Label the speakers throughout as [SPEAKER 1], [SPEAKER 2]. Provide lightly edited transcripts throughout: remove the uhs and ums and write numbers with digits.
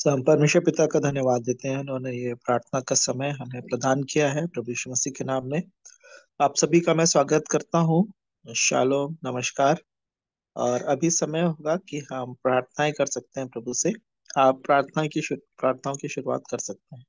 [SPEAKER 1] परमेश्वर पिता का धन्यवाद देते हैं। उन्होंने ये प्रार्थना का समय हमें प्रदान किया है प्रभु यीशु मसीह के नाम में। आप सभी का मैं स्वागत करता हूँ। शालोम, नमस्कार। और अभी समय होगा कि हम प्रार्थनाएं कर सकते हैं प्रभु से। आप प्रार्थनाओं की शुरुआत कर सकते हैं।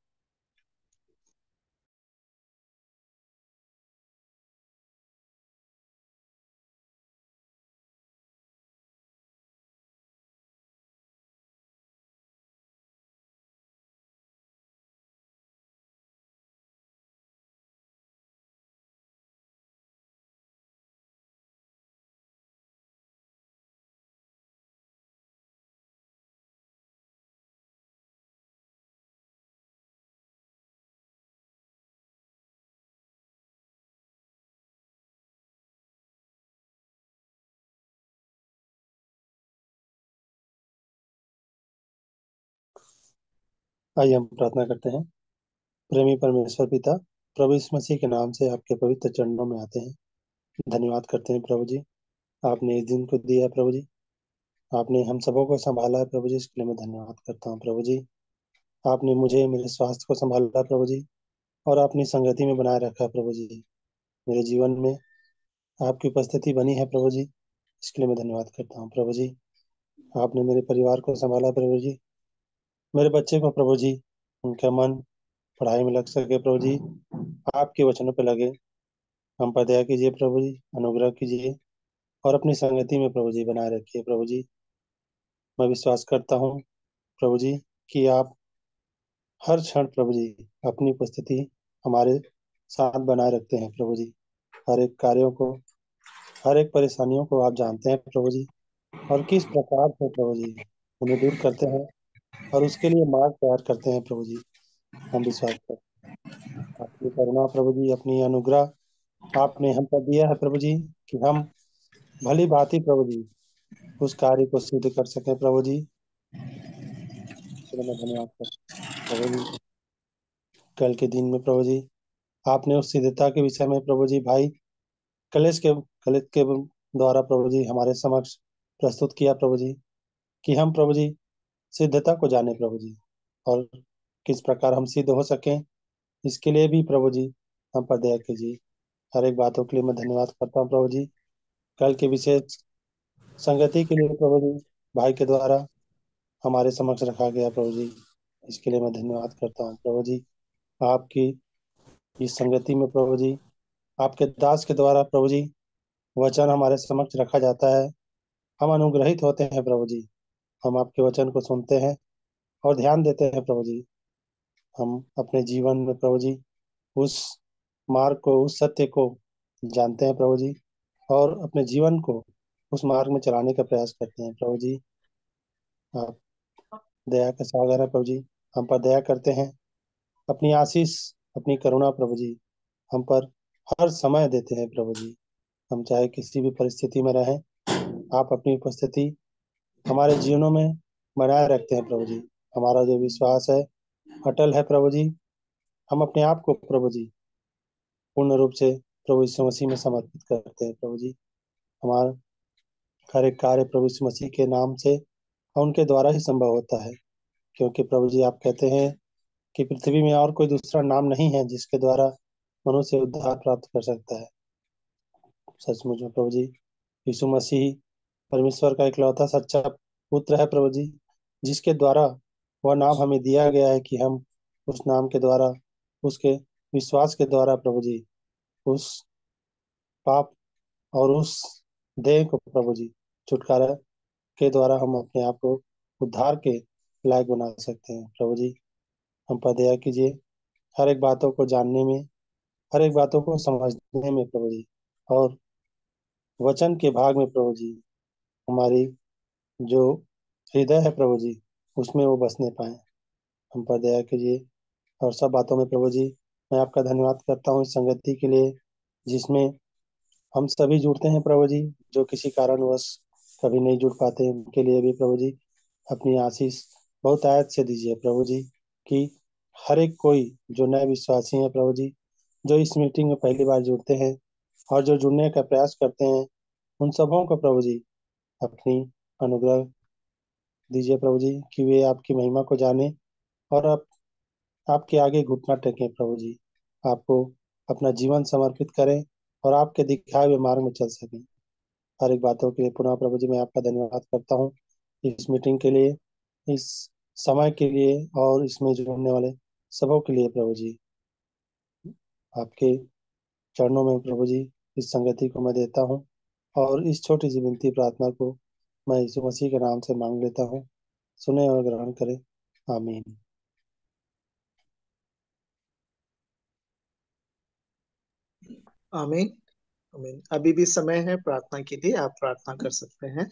[SPEAKER 2] आइए हम प्रार्थना करते हैं। प्रेमी परमेश्वर पिता, प्रभु यीशु मसीह के नाम से आपके पवित्र चरणों में आते हैं। धन्यवाद करते हैं प्रभु जी। आपने इस दिन को दिया है प्रभु जी। आपने हम सबों को संभाला है प्रभु जी, इसके लिए मैं धन्यवाद करता हूँ प्रभु जी। आपने मुझे मेरे स्वास्थ्य को संभाला प्रभु जी, और अपनी संगति में बनाए रखा है प्रभु जी। मेरे जीवन में आपकी उपस्थिति बनी है प्रभु जी, इसके लिए मैं धन्यवाद करता हूँ प्रभु जी। आपने मेरे परिवार को संभाला प्रभु जी, मेरे बच्चे को प्रभु जी, उनका मन पढ़ाई में लग सके प्रभु जी, आपके वचनों पे लगे। हम पर दया कीजिए प्रभु जी, अनुग्रह कीजिए और अपनी संगति में प्रभु जी बनाए रखिए प्रभु जी। मैं विश्वास करता हूँ प्रभु जी कि आप हर क्षण प्रभु जी अपनी उपस्थिति हमारे साथ बनाए रखते हैं प्रभु जी। हर एक कार्यों को, हर एक परेशानियों को आप जानते हैं प्रभु जी, और किस प्रकार से प्रभु जी उन्हें दूर करते हैं और उसके लिए मार्ग तैयार करते हैं प्रभु जी। हम विश्वास करते हैं आपकी करुणा प्रभु जी, अपनी अनुग्रह आपने हम पर दिया है प्रभु जी, कि हम भली भांति प्रभु जी उस कार्य को सिद्ध कर सके प्रभु जी। मैं धन्यवाद करता हूँ प्रभु जी। कल के दिन में प्रभु जी आपने उस सिद्धता के विषय में प्रभु जी भाई कलेश के द्वारा प्रभु जी हमारे समक्ष प्रस्तुत किया प्रभु जी, कि हम प्रभु जी सिद्धता को जाने प्रभु जी, और किस प्रकार हम सिद्ध हो सकें, इसके लिए भी प्रभु जी हम पर दया कीजिए। हर एक बातों के लिए मैं धन्यवाद करता हूँ प्रभु जी। कल के विशेष संगति के लिए प्रभु जी भाई के द्वारा हमारे समक्ष रखा गया प्रभु जी, इसके लिए मैं धन्यवाद करता हूँ प्रभु जी। आपकी इस संगति में प्रभु जी आपके दास के द्वारा प्रभु जी वचन हमारे समक्ष रखा जाता है। हम अनुग्रहित होते हैं प्रभु जी। हम आपके वचन को सुनते हैं और ध्यान देते हैं प्रभु जी। हम अपने जीवन में प्रभु जी उस मार्ग को, उस सत्य को जानते हैं प्रभु जी, और अपने जीवन को उस मार्ग में चलाने का प्रयास करते हैं प्रभु जी। आप दया का सागर है प्रभु जी, हम पर दया करते हैं। अपनी आशीष, अपनी करुणा प्रभु जी हम पर हर समय देते हैं प्रभु जी। हम चाहे किसी भी परिस्थिति में रहें, आप अपनी उपस्थिति हमारे जीवनों में बनाए रखते हैं प्रभु जी। हमारा जो विश्वास है अटल है प्रभु जी। हम अपने आप को प्रभु जी पूर्ण रूप से प्रभु यीशु मसीह में समर्पित करते हैं प्रभु जी। हमारा हर एक कार्य प्रभु यीशु मसीह के नाम से और उनके द्वारा ही संभव होता है, क्योंकि प्रभु जी आप कहते हैं कि पृथ्वी में और कोई दूसरा नाम नहीं है जिसके द्वारा मनुष्य उद्धार प्राप्त कर सकता है। सचमुच में प्रभु जी यीशु मसीह परमेश्वर का इकलौता सच्चा पुत्र है प्रभु जी, जिसके द्वारा वह नाम हमें दिया गया है कि हम उस नाम के द्वारा, उसके विश्वास के द्वारा प्रभु जी उस पाप और उस देह को प्रभु जी छुटकारा के द्वारा हम अपने आप को उद्धार के लायक बना सकते हैं प्रभु जी। हम पर दया कीजिए हर एक बातों को जानने में, हर एक बातों को समझने में प्रभु जी, और वचन के भाग में प्रभु जी हमारी जो हृदय है प्रभु जी उसमें वो बसने पाए। हम पर दया कीजिए। और सब बातों में प्रभु जी मैं आपका धन्यवाद करता हूँ इस संगति के लिए, जिसमें हम सभी जुड़ते हैं प्रभु जी। जो किसी कारणवश कभी नहीं जुड़ पाते, उनके लिए भी प्रभु जी अपनी आशीष बहुत आयत से दीजिए प्रभु जी, कि हर एक कोई जो नए विश्वासी हैं प्रभु जी, जो इस मीटिंग में पहली बार जुड़ते हैं और जो जुड़ने का प्रयास करते हैं, उन सबों को प्रभु जी अपनी अनुग्रह दीजिए प्रभु जी कि वे आपकी महिमा को जाने और आपके आगे घुटना टेकें प्रभु जी। आपको अपना जीवन समर्पित करें और आपके दिखाए हुए मार्ग में चल सकें। हर एक बातों के लिए पुनः प्रभु जी मैं आपका धन्यवाद करता हूँ, इस मीटिंग के लिए, इस समय के लिए और इसमें जुड़ने वाले सबों के लिए प्रभु जी। आपके चरणों में प्रभु जी इस संगति को मैं देता हूँ और इस छोटी सी विनती प्रार्थना को मैं यीशु मसीह के नाम से मांग लेता हूँ। सुने और ग्रहण करें। आमीन।
[SPEAKER 1] आमीन। आमीन। अभी भी समय है प्रार्थना के लिए, आप प्रार्थना कर सकते हैं।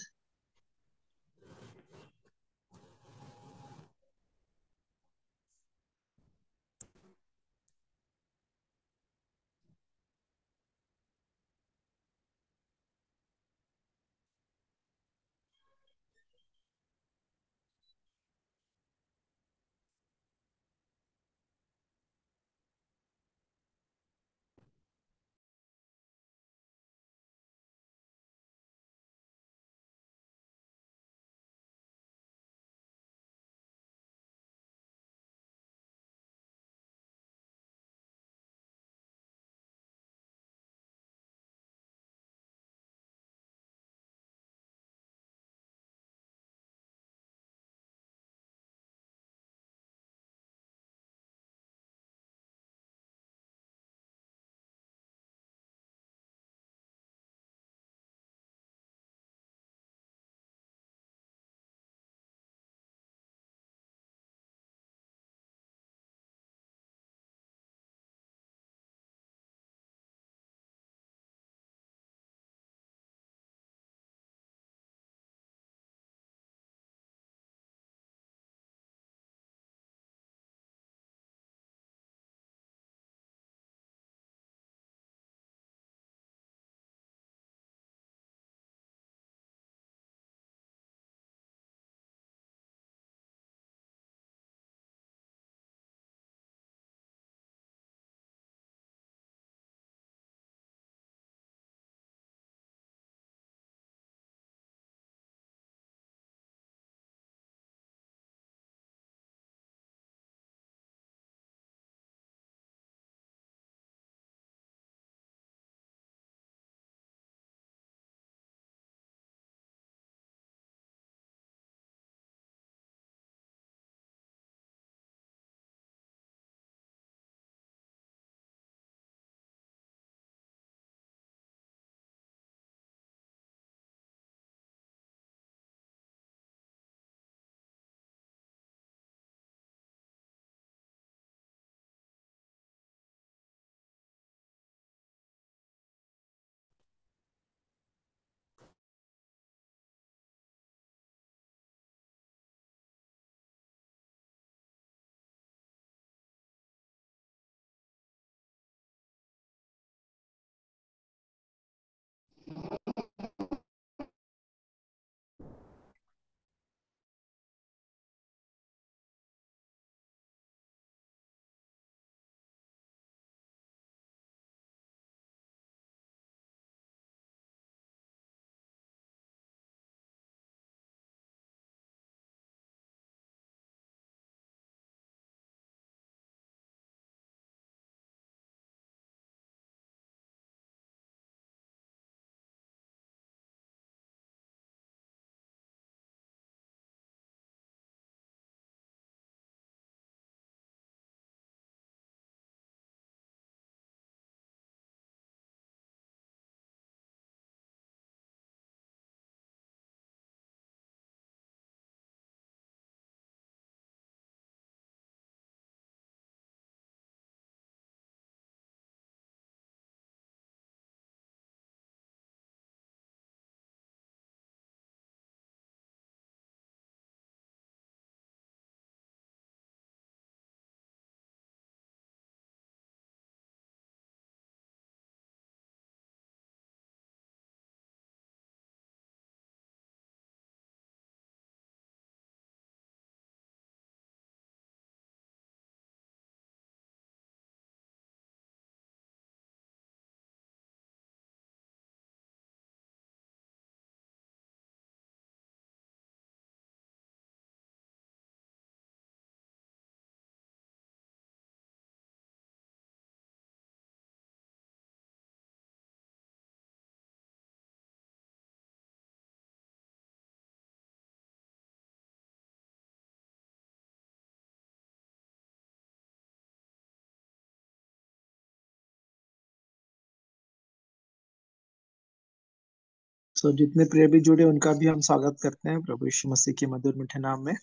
[SPEAKER 1] जितने प्रिय भी जुड़े उनका भी हम स्वागत करते हैं प्रभु यीशु मसीह के मधुर मीठे नाम में।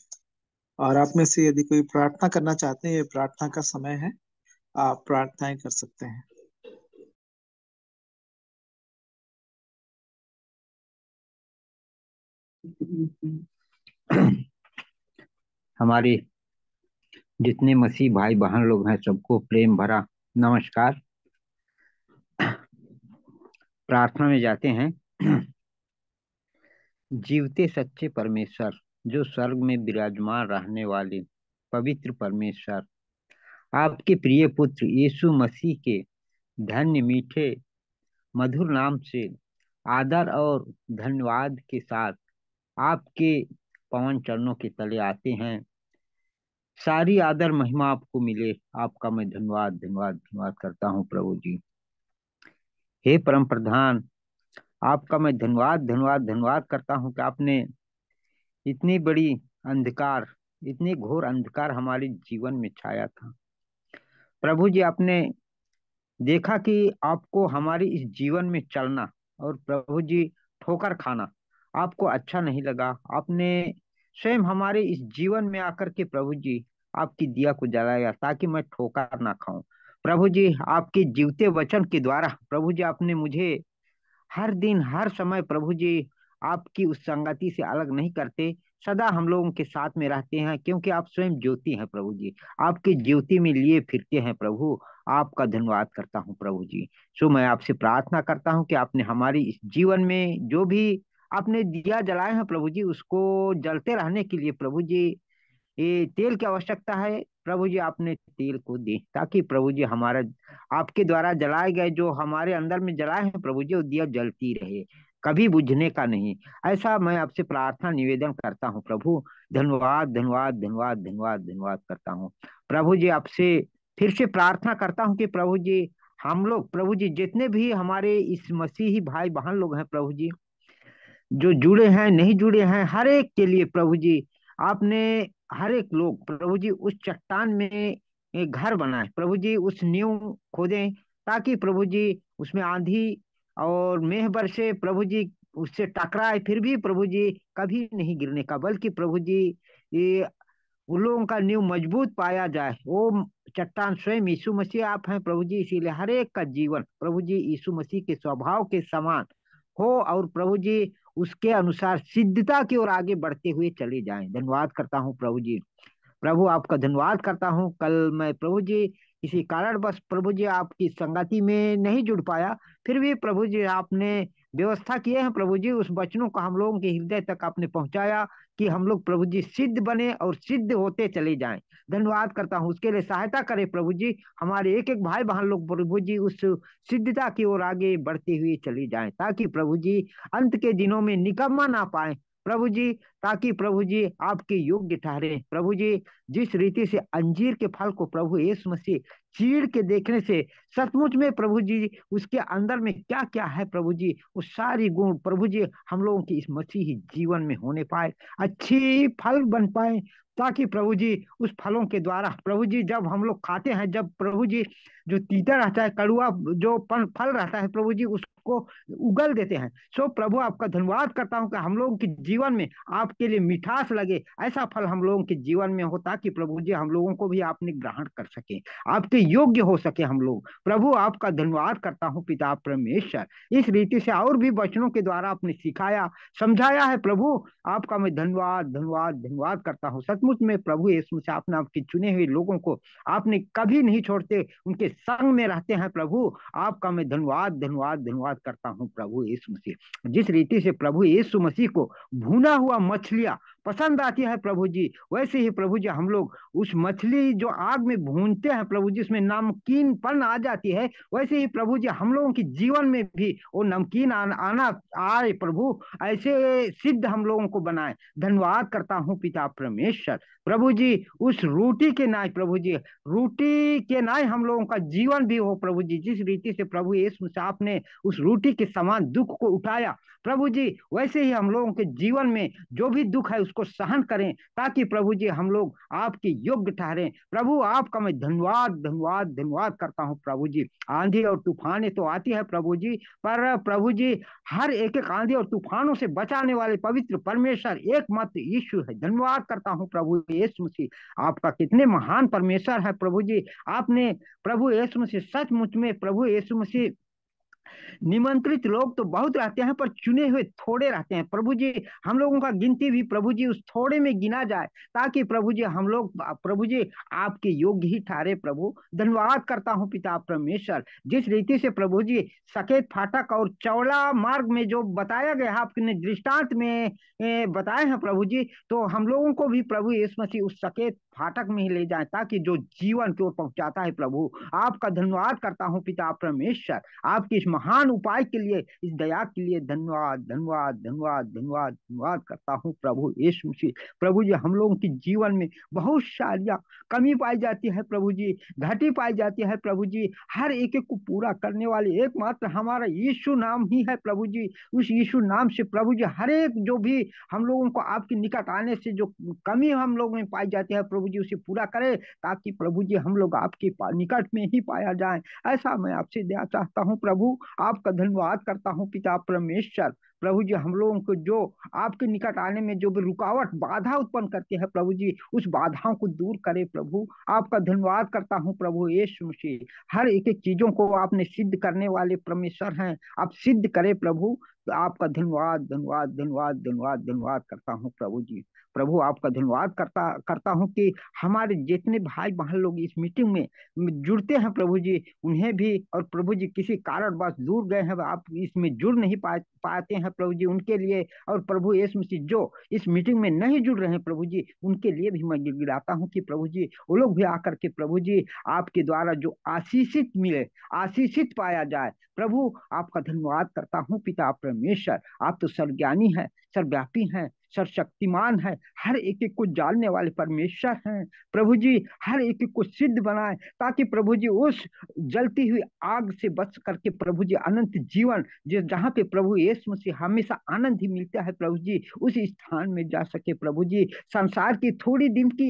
[SPEAKER 1] और आप में से यदि कोई प्रार्थना करना चाहते हैं, ये प्रार्थना का समय है, आप प्रार्थनाएं कर सकते हैं।
[SPEAKER 3] हमारे जितने मसीह भाई बहन लोग हैं सबको प्रेम भरा नमस्कार। प्रार्थना में जाते हैं। जीवते सच्चे परमेश्वर, जो स्वर्ग में विराजमान रहने वाले पवित्र परमेश्वर, आपके प्रिय पुत्र यीशु मसीह के धन्य मीठे मधुर नाम से आदर और धन्यवाद के साथ आपके पवन चरणों के तले आते हैं। सारी आदर महिमा आपको मिले, आपका मैं धन्यवाद धन्यवाद धन्यवाद करता हूँ प्रभु जी। हे परम प्रधान, आपका मैं धन्यवाद धन्यवाद धन्यवाद करता हूँ कि आपने इतनी बड़ी अंधकार, इतनी घोर अंधकार हमारे जीवन में छाया था। प्रभु जी, आपने देखा कि आपको हमारे इस जीवन में चलना और प्रभु जी ठोकर खाना आपको अच्छा नहीं लगा। आपने स्वयं हमारे इस जीवन में आकर के प्रभु जी आपकी दिया को जलाया ताकि मैं ठोकर ना खाऊं। प्रभु जी, आपके जीवते वचन के द्वारा प्रभु जी आपने मुझे हर दिन हर समय प्रभु जी आपकी उस संगति से अलग नहीं करते, सदा हम लोगों के साथ में रहते हैं, क्योंकि आप स्वयं ज्योति हैं प्रभु जी। आपकी ज्योति में लिए फिरते हैं प्रभु। आपका धन्यवाद करता हूँ प्रभु जी। सो मैं आपसे प्रार्थना करता हूँ कि आपने हमारी इस जीवन में जो भी आपने दिया जलाए हैं प्रभु जी, उसको जलते रहने के लिए प्रभु जी ये तेल की आवश्यकता है। प्रभु जी आपने तेल को दे ताकि प्रभु जी हमारा आपके द्वारा जलाए गए जो हमारे अंदर में जलाए हैं प्रभु जी, वो दिया जलती रहे, कभी बुझने का नहीं। ऐसा मैं आपसे प्रार्थना निवेदन करता हूँ प्रभु। धन्यवाद धन्यवाद धन्यवाद धन्यवाद धन्यवाद करता हूँ प्रभु जी। आपसे फिर से प्रार्थना करता हूँ कि प्रभु जी हम लोग प्रभु जी जितने भी हमारे इस मसीही भाई बहन लोग हैं प्रभु जी, जो जुड़े हैं नहीं जुड़े हैं, हर एक के लिए प्रभु जी आपने हर एक लोग प्रभु जी उस चट्टान में एक घर बनाए प्रभु जी, उस नींव खोदें ताकि प्रभु जी उसमें आंधी और मेह बरसे प्रभु जी, उससे टकराए फिर भी प्रभु जी कभी नहीं गिरने का, बल्कि प्रभु जी ये उन लोगों का नींव मजबूत पाया जाए। वो चट्टान स्वयं यीशु मसीह आप हैं प्रभु जी, इसीलिए हर एक का जीवन प्रभु जी यीशु मसीह के स्वभाव के समान हो और प्रभु जी उसके अनुसार सिद्धता की ओर आगे बढ़ते हुए चले जाएं। धन्यवाद करता हूँ प्रभु जी। प्रभु आपका धन्यवाद करता हूँ। कल मैं प्रभु जी किसी कारणवश प्रभु जी आपकी संगति में नहीं जुड़ पाया, फिर भी प्रभु जी आपने व्यवस्था किए हैं प्रभु जी, उस वचनों को हम लोगों के हृदय तक आपने पहुंचाया कि हम लोग प्रभु जी सिद्ध बने और सिद्ध होते चले जाएं। धन्यवाद करता हूँ, उसके लिए सहायता करें प्रभु जी। हमारे एक एक भाई बहन लोग प्रभु जी उस सिद्धता की ओर आगे बढ़ते हुए चले जाएं, ताकि प्रभु जी अंत के दिनों में निकम्मा ना पाए प्रभु जी, ताकि प्रभु जी आपके योग्य ठहरे प्रभु जी। जिस रीति से अंजीर के फल को प्रभु यीशु मसीह चीड़ के देखने से सचमुच में प्रभु जी उसके अंदर में क्या क्या है प्रभु जी, वो सारी गुण प्रभु जी हम लोगों की इस मसीही जीवन में होने पाए, अच्छी फल बन पाए, ताकि प्रभु जी उस फलों के द्वारा प्रभु जी जब हम लोग खाते हैं, जब प्रभु जी जो तीता रहता है, कड़ुआ जो फल रहता है प्रभु जी उसको उगल देते हैं। सो प्रभु आपका धन्यवाद करता हूँ कि हम लोगों के जीवन में आपके लिए मिठास लगे, ऐसा फल हम लोगों के जीवन में हो, ताकि प्रभु जी हम लोगों को भी आपने ग्रहण कर सके, आपके योग्य हो सके हम लोग। प्रभु आपका धन्यवाद करता हूँ पिता परमेश्वर, इस रीति से और भी वचनों के द्वारा आपने सिखाया समझाया है प्रभु। आपका मैं धन्यवाद धन्यवाद धन्यवाद करता हूँ। सचमुच में प्रभु यीशु से आपने आपके चुने हुए लोगों को आपने कभी नहीं छोड़ते, उनके संग में रहते हैं प्रभु। आपका मैं धन्यवाद धन्यवाद धन्यवाद करता हूँ प्रभु यीशु मसीह। जिस रीति से प्रभु यीशु मसीह को भुना हुआ मछलियां पसंद आती है प्रभु जी, वैसे ही प्रभु जी हम लोग उस मछली जो आग में भूनते हैं प्रभु जी, उसमें नमकीनपन आ जाती है, वैसे ही प्रभु जी हम लोगों के जीवन में भी वो नमकीन आना आए प्रभु, ऐसे सिद्ध हम लोगों को बनाए। धन्यवाद करता हूँ पिता परमेश्वर। प्रभु जी उस रोटी के नाय प्रभु जी, रोटी के नाय हम लोगों का जीवन भी हो प्रभु जी। जिस रीति से प्रभु यीशु मसीह आपने उस रोटी के समान दुख को उठाया प्रभु जी, वैसे ही हम लोगों के जीवन में जो भी दुख है उसको सहन करें, ताकि प्रभु जी हम लोग आपके योग्य ठहरें। प्रभु आपका मैं धन्यवाद धन्यवाद धन्यवाद करता हूँ प्रभु जी। आंधी और तूफानें तो आती है प्रभु जी, पर प्रभु जी हर एक एक आंधी और तूफानों से बचाने वाले पवित्र परमेश्वर एकमात्र यीशु है। धन्यवाद करता हूँ प्रभु यीशु मसीह, आपका कितने महान परमेश्वर है प्रभु जी। आपने प्रभु यीशु मसीह सचमुच में प्रभु यीशु मसीह, निमंत्रित लोग तो बहुत रहते हैं पर चुने हुए थोड़े रहते हैं प्रभु जी। हम लोगों का गिनती भी प्रभु जी उस थोड़े में गिना जाए, ताकि प्रभु जी हम लोग प्रभु जी आपके योग्य ही ठहरे प्रभु। धन्यवाद करता हूँ पिता परमेश्वर, जिस रीति से प्रभु जी सकेत फाटक और चौड़ा मार्ग में जो बताया गया आपने दृष्टांत में बताए हैं प्रभु जी, तो हम लोगों को भी प्रभु यीशु मसीह उस सकेत फाटक में ही ले जाए, ताकि जो जीवन की ओर पहुंचाता है प्रभु। आपका धन्यवाद करता हूँ पिता परमेश्वर, आपकी इस महान उपाय के लिए, इस दया के लिए धन्यवाद धन्यवाद धन्यवाद धन्यवाद धन्यवाद करता हूँ प्रभु यीशु मसीह। प्रभु जी हम लोगों के जीवन में बहुत सारी कमी पाई जाती है प्रभु जी, घटी पाई जाती है प्रभु जी। हर एक एक को पूरा करने वाले एकमात्र हमारा यीशु नाम ही है प्रभु जी। उस यीशु नाम से प्रभु जी हर एक जो भी हम लोगों को आपके निकट आने से जो कमी हम लोगों में पाई जाती है प्रभु जी, उसे पूरा करे, ताकि प्रभु जी हम लोग आपके निकट में ही पाया जाए। ऐसा मैं आपसे दया चाहता हूँ प्रभु। आपका धन्यवाद करता हूँ पिता परमेश्वर। प्रभु जी हम लोगों को जो आपके निकट आने में जो भी रुकावट बाधा उत्पन्न करती है प्रभु जी, उस बाधाओं को दूर करे प्रभु। आपका धन्यवाद करता हूँ प्रभु यीशु मसीह। हर एक एक चीजों को आपने सिद्ध करने वाले परमेश्वर हैं, आप सिद्ध करे प्रभु। तो आपका धन्यवाद धन्यवाद धन्यवाद धन्यवाद धन्यवाद करता हूँ प्रभु जी। प्रभु आपका धन्यवाद करता करता हूँ कि हमारे जितने भाई बहन लोग इस मीटिंग में जुड़ते हैं प्रभु जी, उन्हें भी, और प्रभु जी किसी कारणवश दूर गए हैं, आप इसमें जुड़ नहीं पाते हैं प्रभु जी, उनके लिए, और प्रभु यीशु मसीह जो इस मीटिंग में नहीं जुड़ रहे हैं प्रभु जी, उनके लिए भी मैं गिड़गिड़ाता हूँ कि प्रभु जी वो लोग भी आकर के प्रभु जी आपके द्वारा जो आशीषित मिले, आशीषित पाया जाए प्रभु। आपका धन्यवाद करता हूँ पिता परमेश्वर। आप तो सर्वज्ञानी है, सर्वव्यापी हैं, सर्वशक्तिमान है, हर एक एक को जानने वाले परमेश्वर हैं प्रभु जी। हर एक एक को सिद्ध बनाए, ताकि प्रभु जी उस जलती हुई आग से बच करके प्रभु जी अनंत जीवन, जो जहाँ पे प्रभु यीशु मसीह हमेशा आनंद ही मिलता है प्रभु जी, उस स्थान में जा सके प्रभु जी। संसार की थोड़ी दिन की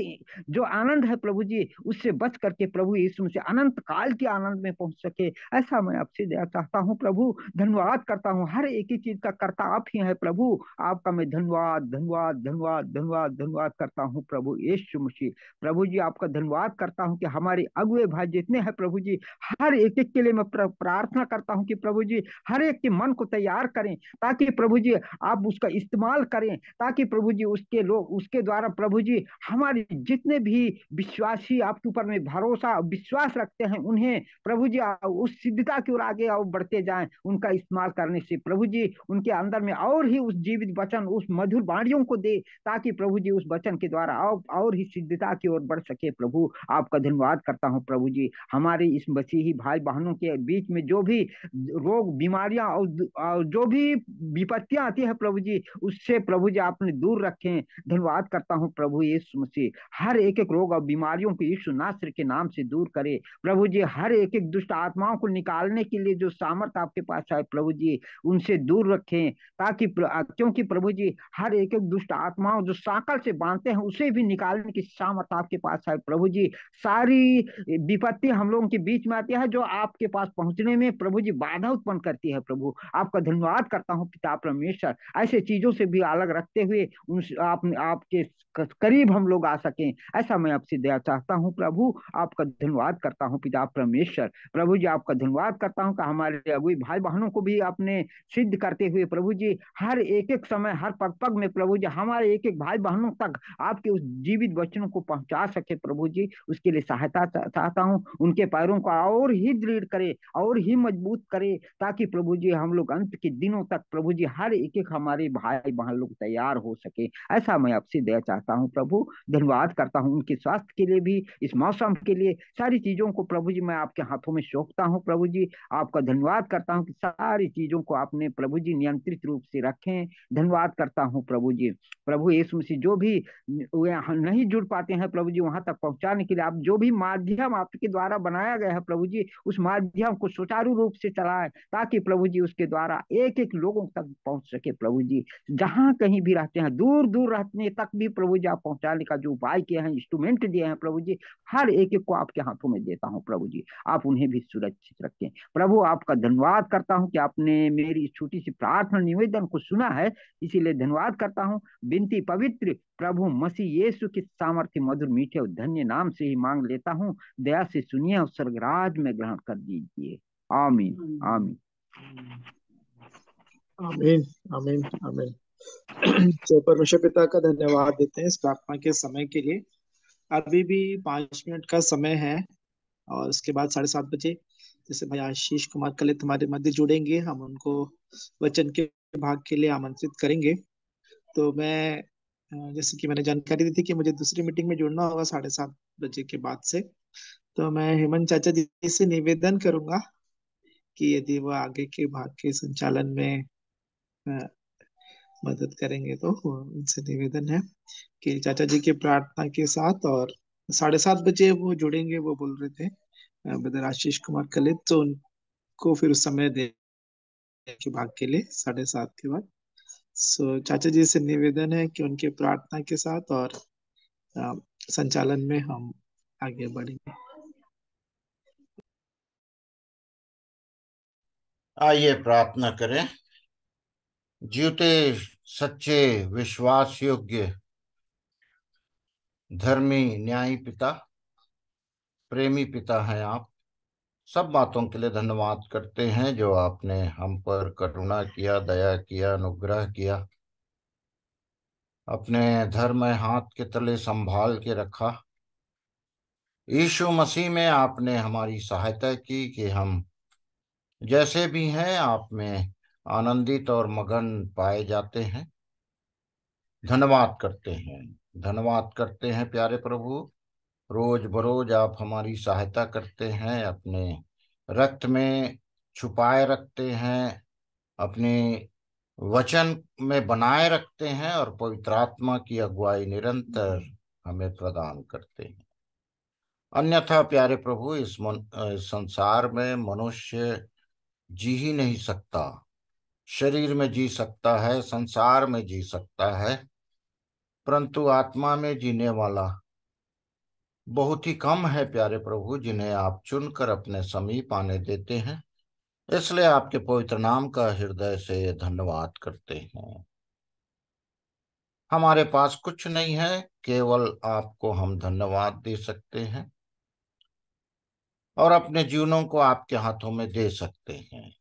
[SPEAKER 3] जो आनंद है प्रभु जी, उससे बच करके प्रभु यीशु मसीह अनंत काल के आनंद में पहुंच सके, ऐसा मैं आपसे दया चाहता हूँ प्रभु। धन्यवाद करता हूँ, हर एक ही चीज का कर्ता आप ही है प्रभु। आपका मैं धन्यवाद धन्यवाद धन्यवाद धन्यवाद धन्यवाद करता हूँ प्रभु यीशु मसीह। प्रभु जी आपका धन्यवाद करता हूँ कि हमारे अगुए भाई जितने हैं प्रभु जी, हर एक एक के लिए मैं प्रार्थना करता हूँ कि प्रभु जी हर एक के मन को तैयार करें, ताकि प्रभु जी आप उसका इस्तेमाल करें, ताकि प्रभु जी उसके लोग, उसके द्वारा प्रभु जी हमारे जितने भी विश्वासी आपके ऊपर में भरोसा विश्वास रखते हैं, उन्हें प्रभु जी उस सिद्धता की ओर आगे और बढ़ते जाएं। उनका इस्तेमाल करने से प्रभु जी उनके अंदर में और ही उस जीवित वचन, उस मधुर वाणियों को दे, ताकि प्रभु जी उस वचन के द्वारा और ही सिद्धता की ओर बढ़ सके प्रभु। आपका धन्यवाद करता हूँ प्रभु जी। हमारे इस मसीही भाई बहनों के बीच में जो भी रोग बीमारियां और जो भी विपत्तियां आती है प्रभु जी, उससे प्रभु जी आपने दूर रखें। धन्यवाद करता हूँ प्रभु यीशु मसीह। हर एक एक रोग और बीमारियों को यीशु नासर के नाम से दूर करे प्रभु जी। हर एक एक दुष्ट आत्माओं को निकालने के लिए जो सामर्थ आपके पास है प्रभु जी, उनसे दूर रखें, ताकि क्योंकि प्रभु जी हर एक एक दुष्ट आत्माओं जो साकल से बांधते हैं, उसे भी निकालने की सामर्थ आपके पास है प्रभु जी। सारी विपत्ति हम लोगों के बीच में आती है जो आपके पास पहुंचने में प्रभु जी बाधा उत्पन्न करती है प्रभु। आपका धन्यवाद करता हूँ पिता परमेश्वर। ऐसे चीजों से भी अलग रखते हुए उन आपके करीब हम लोग आ सकें, ऐसा मैं आपसे दया चाहता हूँ प्रभु। आपका धन्यवाद करता हूँ पिता परमेश्वर। प्रभु जी आपका धन्यवाद करता हूँ कि हमारे अगुई भाई बहनों को भी आपने सिद्ध करते हुए प्रभु जी हर एक एक समय, हर पग पग में प्रभु जी हमारे एक एक भाई बहनों तक आपके उस जीवित वचनों को पहुंचा सके प्रभु जी, उसके लिए सहायता चाहता हूँ। उनके पैरों को और ही दृढ़ करे, और ही मजबूत करे, ताकि प्रभु जी हम लोग अंत के दिनों तक प्रभु जी हर एक एक हमारे भाई बहन लोग तैयार हो सके, ऐसा मैं आपसे दया चाहता हूँ प्रभु। धन्यवाद करता हूँ उनके स्वास्थ्य के लिए भी, इस मौसम के लिए, सारी चीजों को प्रभु जी मैं आपके हाथों में सौंपता हूँ प्रभु जी। आपका धन्यवाद करता हूँ कि सारी चीजों को आपने प्रभु जी नियंत्रित रूप से रखें। धन्यवाद करता हूँ प्रभु प्रभु जी। प्रभु यीशु मसीह जो भी नहीं जुड़ पाते हैं प्रभु जी, वहां तक पहुंचाने के लिए आप जो भी माध्यम आपके द्वारा बनाया गया है प्रभु जी, उस माध्यम को सुचारू रूप से चलाएं, ताकि प्रभु जी उसके द्वारा एक एक लोगों तक पहुंच सके प्रभु जी। जहां कहीं भी रहते हैं, दूर दूर रहने तक भी प्रभु जी आप पहुंचाने का जो उपाय किए हैं, इंस्ट्रूमेंट दिए हैं प्रभु जी, हर एक एक को आपके हाथों में देता हूँ प्रभु जी। आप उन्हें भी सुरक्षित रखें प्रभु। आपका धन्यवाद करता हूँ कि आपने मेरी छोटी सी प्रार्थना निवेदन को सुना है, इसीलिए धन्यवाद करता हूँ। विनती पवित्र प्रभु मसीह यीशु के सामर्थ्य मधुर मीठे और धन्य नाम से ही मांग लेता हूँ। दया से सुनिए और स्वर्गराज में ग्रहण कर दीजिए। आमीन आमीन।
[SPEAKER 1] आमीन आमीन आमीन। तो परमेश्वर पिता का धन्यवाद देते हैं इस प्रार्थना के समय के लिए। अभी भी 5 मिनट का समय है और उसके बाद 7:30 बजे जैसे भाई आशीष कुमार कल तुम्हारे मध्य जुड़ेंगे, हम उनको वचन के भाग के लिए आमंत्रित करेंगे। तो मैं जैसे कि मैंने जानकारी दी थी कि मुझे दूसरी मीटिंग में जुड़ना होगा 7:30 बजे के बाद से, तो मैं हेमंत चाचा जी से निवेदन करूंगा कि यदि वो आगे के भाग के संचालन में अ, मदद करेंगे तो उनसे निवेदन है कि चाचा जी के प्रार्थना के साथ, और 7:30 बजे वो जुड़ेंगे, वो बोल रहे थे ब्रदर आशीष कुमार कलित, तो उनको फिर उस समय दे के भाग के लिए 7:30 के बाद। सो चाचा जी से निवेदन है कि उनके प्रार्थना के साथ और अ, संचालन में हम आगे बढ़ेंगे।
[SPEAKER 4] आइए प्रार्थना करें। जीवते सच्चे विश्वास योग्य धर्मी न्यायी पिता, प्रेमी पिता हैं आप। सब बातों के लिए धन्यवाद करते हैं जो आपने हम पर करुणा किया, दया किया, अनुग्रह किया, अपने धर्म हाथ के तले संभाल के रखा। यीशु मसीह में आपने हमारी सहायता की कि हम जैसे भी हैं आप में आनंदित और मगन पाए जाते हैं। धन्यवाद करते हैं, धन्यवाद करते हैं प्यारे प्रभु। रोज बरोज आप हमारी सहायता करते हैं, अपने रक्त में छुपाए रखते हैं, अपने वचन में बनाए रखते हैं और पवित्र आत्मा की अगुवाई निरंतर हमें प्रदान करते हैं। अन्यथा प्यारे प्रभु इस संसार में मनुष्य जी ही नहीं सकता। शरीर में जी सकता है, संसार में जी सकता है, परंतु आत्मा में जीने वाला बहुत ही कम है प्यारे प्रभु, जिन्हें आप चुनकर अपने समीप आने देते हैं। इसलिए आपके पवित्र नाम का हृदय से धन्यवाद करते हैं। हमारे पास कुछ नहीं है, केवल आपको हम धन्यवाद दे सकते हैं और अपने जीवनों को आपके हाथों में दे सकते हैं।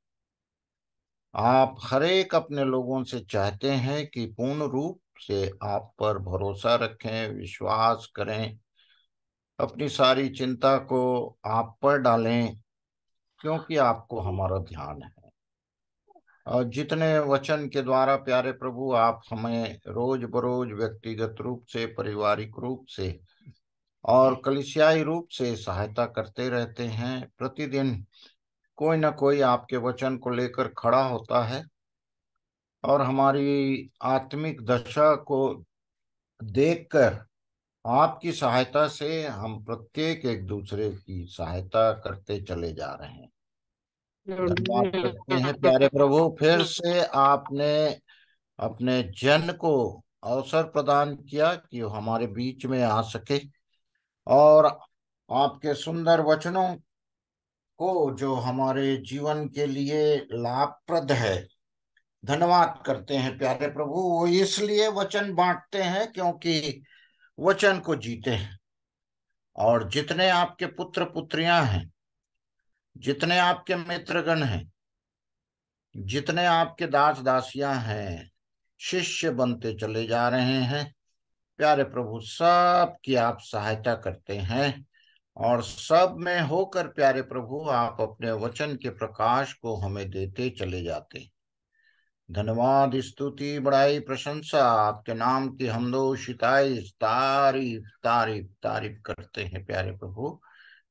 [SPEAKER 4] आप हरेक अपने लोगों से चाहते हैं कि पूर्ण रूप से आप पर भरोसा रखें, विश्वास करें, अपनी सारी चिंता को आप पर डालें, क्योंकि आपको हमारा ध्यान है। और जितने वचन के द्वारा प्यारे प्रभु आप हमें रोज बरोज व्यक्तिगत रूप से, पारिवारिक रूप से और कलीसियाई रूप से सहायता करते रहते हैं, प्रतिदिन कोई ना कोई आपके वचन को लेकर खड़ा होता है और हमारी आत्मिक दशा को देखकर आपकी सहायता से हम प्रत्येक एक दूसरे की सहायता करते चले जा रहे हैं। धन्यवाद करते हैं प्यारे प्रभु, फिर से आपने अपने जन को अवसर प्रदान किया कि वो हमारे बीच में आ सके और आपके सुंदर वचनों को जो हमारे जीवन के लिए लाभप्रद है। धन्यवाद करते हैं प्यारे प्रभु, वो इसलिए वचन बांटते हैं क्योंकि वचन को जीते हैं। और जितने आपके पुत्र पुत्रियां हैं, जितने आपके मित्रगण हैं, जितने आपके दास दासियां हैं, शिष्य बनते चले जा रहे हैं प्यारे प्रभु, सब की आप सहायता करते हैं और सब में होकर प्यारे प्रभु आप अपने वचन के प्रकाश को हमें देते चले जाते हैं। धन्यवाद, स्तुति, बड़ाई, प्रशंसा आपके नाम की हमदो शिताइश, तारीफ तारीफ तारीफ करते हैं प्यारे प्रभु,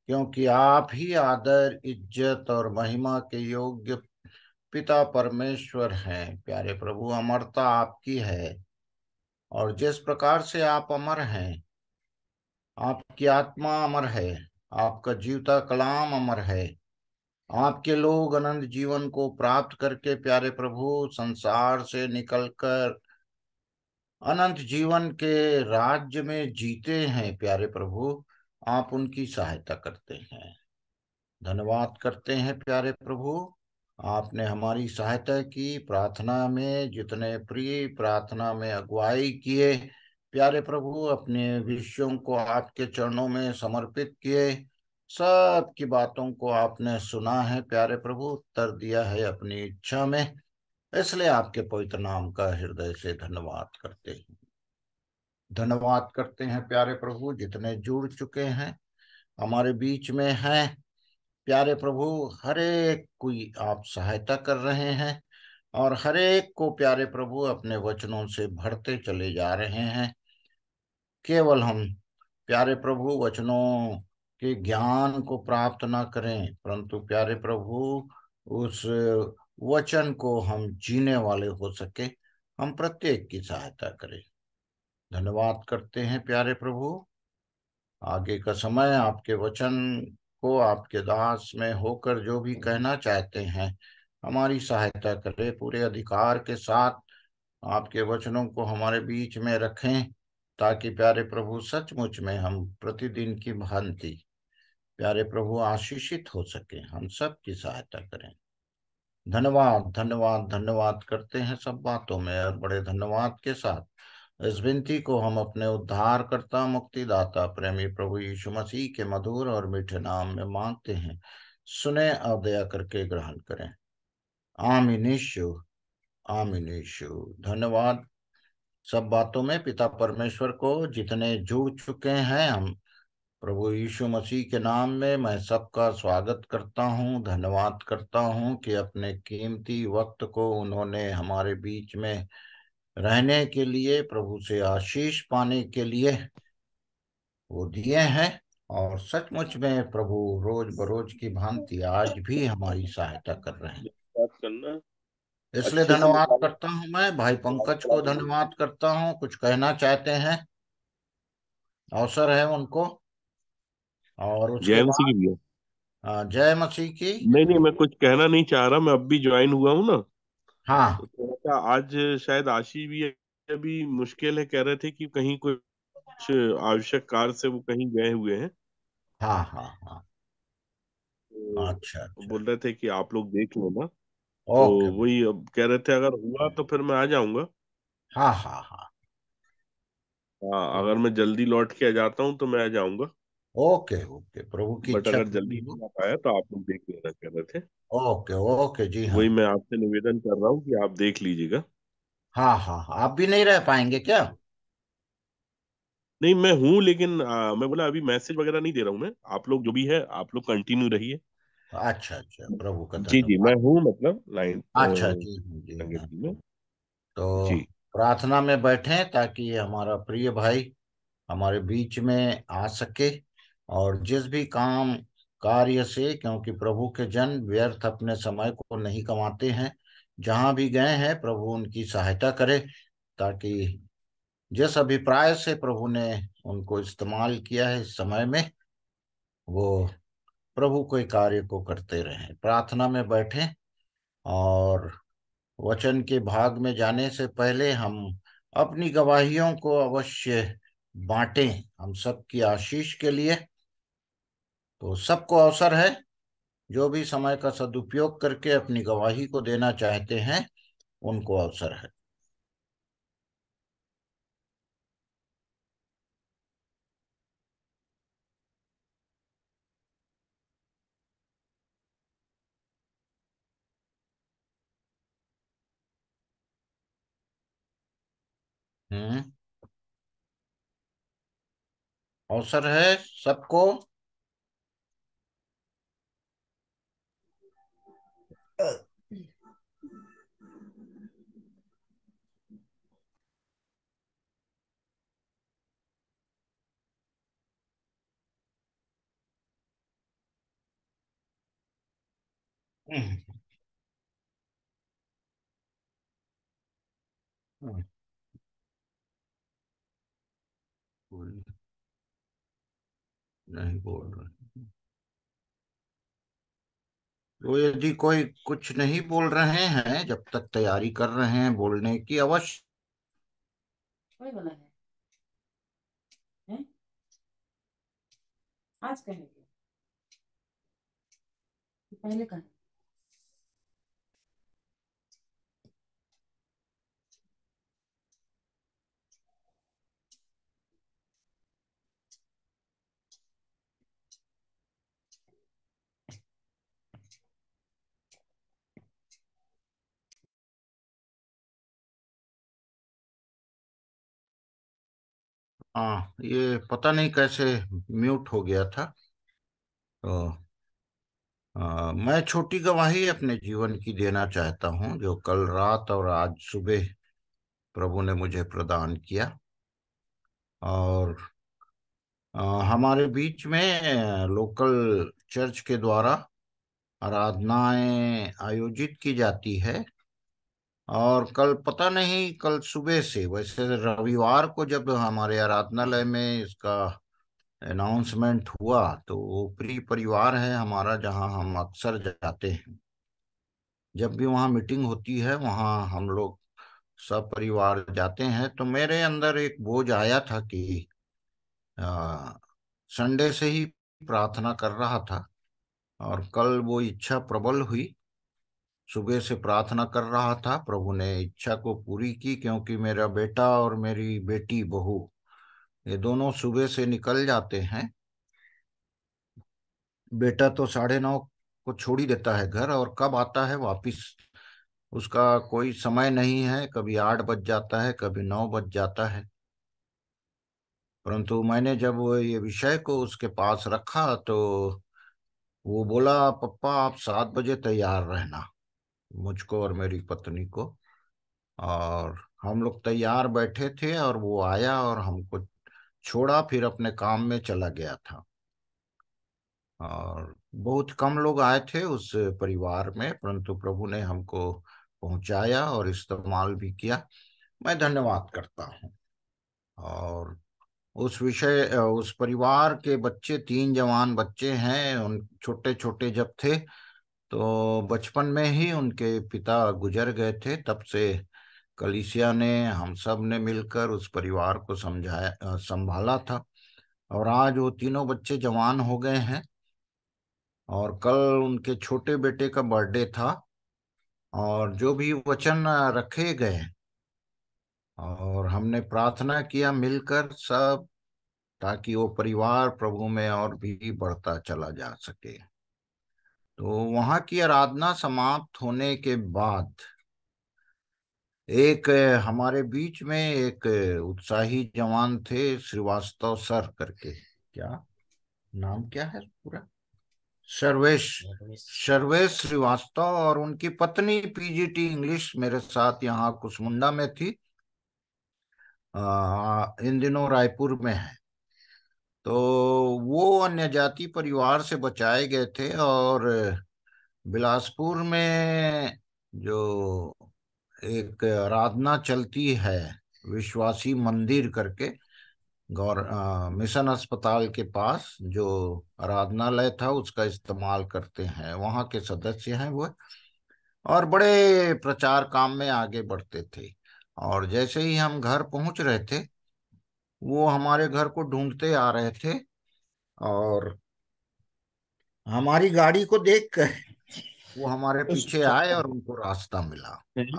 [SPEAKER 4] क्योंकि आप ही आदर, इज्जत और महिमा के योग्य पिता परमेश्वर हैं प्यारे प्रभु। अमरता आपकी है, और जिस प्रकार से आप अमर हैं, आपकी आत्मा अमर है, आपका जीवता कलाम अमर है, आपके लोग अनंत जीवन को प्राप्त करके प्यारे प्रभु संसार से निकलकर अनंत जीवन के राज्य में जीते हैं प्यारे प्रभु, आप उनकी सहायता करते हैं। धन्यवाद करते हैं प्यारे प्रभु, आपने हमारी सहायता की। प्रार्थना में जितने प्रिय प्रार्थना में अगुवाई किए प्यारे प्रभु, अपने विषयों को आपके चरणों में समर्पित किए, सब की बातों को आपने सुना है प्यारे प्रभु, उत्तर दिया है अपनी इच्छा में। इसलिए आपके पवित्र नाम का हृदय से धन्यवाद करते हैं। धन्यवाद करते हैं प्यारे प्रभु, जितने जुड़ चुके हैं हमारे बीच में हैं प्यारे प्रभु, हर एक कोई आप सहायता कर रहे हैं और हर एक को प्यारे प्रभु अपने वचनों से भरते चले जा रहे हैं। केवल हम प्यारे प्रभु वचनों के ज्ञान को प्राप्त ना करें, परंतु प्यारे प्रभु उस वचन को हम जीने वाले हो सके, हम प्रत्येक की सहायता करें। धन्यवाद करते हैं प्यारे प्रभु। आगे का समय आपके वचन को आपके दास में होकर जो भी कहना चाहते हैं हमारी सहायता करें, पूरे अधिकार के साथ आपके वचनों को हमारे बीच में रखें, ताकि प्यारे प्रभु सचमुच में हम प्रतिदिन की भांति प्यारे प्रभु आशीषित हो सके। हम सब की सहायता करें। धन्यवाद धन्यवाद धन्यवाद करते हैं सब बातों में, और बड़े धन्यवाद के साथ इस विनती को हम अपने उद्धारकर्ता मुक्तिदाता प्रेमी प्रभु यीशु मसीह के मधुर और मीठे नाम में मांगते हैं। सुने और दया करके ग्रहण करें। आमीन यीशु, आमीन यीशु। धन्यवाद सब बातों में पिता परमेश्वर को। जितने जुड़ चुके हैं हम प्रभु यीशु मसीह के नाम में, मैं सबका स्वागत करता हूं, धन्यवाद करता हूं कि अपने कीमती वक्त को उन्होंने हमारे बीच में रहने के लिए, प्रभु से आशीष पाने के लिए वो दिए हैं। और सचमुच में प्रभु रोज बरोज की भांति आज भी हमारी सहायता कर रहे हैं,
[SPEAKER 5] बात करना
[SPEAKER 4] इसलिए
[SPEAKER 5] अच्छे से
[SPEAKER 4] धन्यवाद
[SPEAKER 5] निकालो।
[SPEAKER 4] करता हूं। मैं भाई पंकज को धन्यवाद करता हूं, कुछ कहना चाहते हैं, अवसर है उनको। और उसके
[SPEAKER 5] जय मसीह की
[SPEAKER 4] बाद
[SPEAKER 5] भैया।
[SPEAKER 4] जय मसीह की।
[SPEAKER 5] नहीं नहीं, मैं कुछ कहना नहीं चाह रहा, मैं अब भी ज्वाइन हुआ हूँ ना, तो
[SPEAKER 4] हाँ
[SPEAKER 5] थोड़ा सा आज शायद आशीष भी अभी मुश्किल है, कह रहे थे कि कहीं कुछ आवश्यक कार्य से वो कहीं गए हुए हैं,
[SPEAKER 4] हाँ हाँ हाँ। अच्छा
[SPEAKER 5] तो
[SPEAKER 4] अच्छा।
[SPEAKER 5] बोल रहे थे कि आप लोग देख लेना। तो
[SPEAKER 4] ओके।
[SPEAKER 5] वही अब कह रहे थे अगर हुआ तो फिर मैं आ जाऊंगा।
[SPEAKER 4] हाँ हाँ हाँ।
[SPEAKER 5] हाँ, अगर
[SPEAKER 4] तो
[SPEAKER 5] मैं जल्दी लौट के आ जाता हूँ तो मैं आ जाऊंगा,
[SPEAKER 4] ओके ओके, प्रभु की
[SPEAKER 5] बट
[SPEAKER 4] इच्छा
[SPEAKER 5] अगर
[SPEAKER 4] पूरी
[SPEAKER 5] जल्दी
[SPEAKER 4] हो।
[SPEAKER 5] नहीं आ पाया तो आप लोग देख लेना, कह रहे थे।
[SPEAKER 4] ओके ओके जी
[SPEAKER 5] तो
[SPEAKER 4] हाँ।
[SPEAKER 5] वही मैं आपसे निवेदन कर रहा हूँ कि आप देख लीजिएगा।
[SPEAKER 4] हाँ हाँ हाँ, आप भी नहीं रह पाएंगे क्या?
[SPEAKER 5] नहीं, मैं हूँ, लेकिन मैं बोला अभी मैसेज वगैरह नहीं दे रहा हूँ मैं, आप लोग जो भी है आप लोग कंटिन्यू रहिए।
[SPEAKER 4] अच्छा अच्छा, प्रभु का
[SPEAKER 5] जी जी, मैं
[SPEAKER 4] धन्यवाद।
[SPEAKER 5] हूँ, मतलब लाइन
[SPEAKER 4] अच्छा जी हाँ।
[SPEAKER 5] संगति में।
[SPEAKER 4] तो
[SPEAKER 5] जी
[SPEAKER 4] प्रार्थना में बैठे ताकि हमारा प्रिय भाई हमारे बीच में आ सके, और जिस भी काम कार्य से, क्योंकि प्रभु के जन व्यर्थ अपने समय को नहीं कमाते हैं, जहां भी गए हैं प्रभु उनकी सहायता करे, ताकि जिस अभिप्राय से प्रभु ने उनको इस्तेमाल किया है इस समय में, वो प्रभु के कार्य को करते रहें। प्रार्थना में बैठें, और वचन के भाग में जाने से पहले हम अपनी गवाहियों को अवश्य बांटें, हम सबकी आशीष के लिए। तो सबको अवसर है, जो भी समय का सदुपयोग करके अपनी गवाही को देना चाहते हैं उनको अवसर है। हम्म, अवसर है सबको। नहीं बोल रहे। तो यदि कोई कुछ नहीं बोल रहे हैं, जब तक तैयारी कर रहे हैं बोलने की, अवश्य।
[SPEAKER 6] कोई बोला है? आज कहेंगे पहले कहें।
[SPEAKER 4] हाँ, ये पता नहीं कैसे म्यूट हो गया था। तो मैं छोटी गवाही अपने जीवन की देना चाहता हूँ, जो कल रात और आज सुबह प्रभु ने मुझे प्रदान किया। और हमारे बीच में लोकल चर्च के द्वारा आराधनाएं आयोजित की जाती है। और कल पता नहीं, कल सुबह से, वैसे रविवार को जब हमारे आराधनालय में इसका अनाउंसमेंट हुआ, तो वो प्री परिवार है हमारा, जहां हम अक्सर जाते हैं। जब भी वहाँ मीटिंग होती है, वहाँ हम लोग सब परिवार जाते हैं। तो मेरे अंदर एक बोझ आया था कि आ, संडे से ही प्रार्थना कर रहा था, और कल वो इच्छा प्रबल हुई। सुबह से प्रार्थना कर रहा था, प्रभु ने इच्छा को पूरी की, क्योंकि मेरा बेटा और मेरी बेटी बहू, ये दोनों सुबह से निकल जाते हैं। बेटा तो 9:30 को छोड़ ही देता है घर, और कब आता है वापिस उसका कोई समय नहीं है। कभी 8 बज जाता है, कभी 9 बज जाता है। परंतु मैंने जब वो ये विषय को उसके पास रखा, तो वो बोला, पप्पा आप 7 बजे तैयार रहना, मुझको और मेरी पत्नी को। और हम लोग तैयार बैठे थे, और वो आया और हमको छोड़ा, फिर अपने काम में चला गया था। और बहुत कम लोग आए थे उस परिवार में, परंतु प्रभु ने हमको पहुंचाया और इस्तेमाल भी किया। मैं धन्यवाद करता हूँ। और उस परिवार के बच्चे, 3 जवान बच्चे हैं। उन छोटे छोटे जब थे, तो बचपन में ही उनके पिता गुजर गए थे। तब से कलीसिया ने, हम सब ने मिलकर उस परिवार को संभाला था। और आज वो तीनों बच्चे जवान हो गए हैं। और कल उनके छोटे बेटे का बर्थडे था, और जो भी वचन रखे गए, और हमने प्रार्थना किया मिलकर सब, ताकि वो परिवार प्रभु में और भी बढ़ता चला जा सके। तो वहां की आराधना समाप्त होने के बाद एक हमारे बीच में एक उत्साही जवान थे, श्रीवास्तव सर करके। क्या नाम क्या है पूरा? सर्वेश। सर्वेश श्रीवास्तव और उनकी पत्नी पीजीटी इंग्लिश मेरे साथ यहाँ कुसमुंडा में थी, इन दिनों रायपुर में है। तो वो अन्य जाति परिवार से बचाए गए थे, और बिलासपुर में जो एक आराधना चलती है, विश्वासी मंदिर करके, मिशन अस्पताल के पास जो आराधनालय था, उसका इस्तेमाल करते हैं। वहाँ के सदस्य हैं वो, और बड़े प्रचार काम में आगे बढ़ते थे। और जैसे ही हम घर पहुंच रहे थे, वो हमारे घर को ढूंढते आ रहे थे, और हमारी गाड़ी को देख कर वो हमारे पीछे आए, और उनको रास्ता मिला।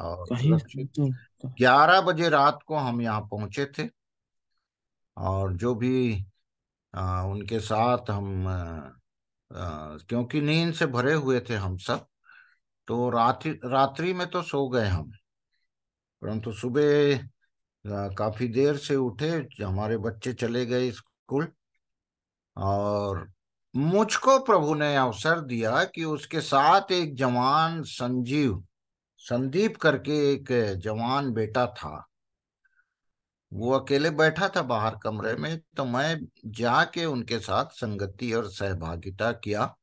[SPEAKER 4] और
[SPEAKER 1] कहीं
[SPEAKER 4] सुरक्षित 11 बजे रात को हम यहाँ पहुंचे थे। और जो भी उनके साथ हम, क्योंकि नींद से भरे हुए थे हम सब, तो रात्रि रात्रि में तो सो गए हम। परंतु सुबह काफी देर से उठे, हमारे बच्चे चले गए स्कूल। और मुझको प्रभु ने अवसर दिया कि उसके साथ एक जवान संदीप करके एक जवान बेटा था। वो अकेले बैठा था बाहर कमरे में, तो मैं जाके उनके साथ संगति और सहभागिता किया,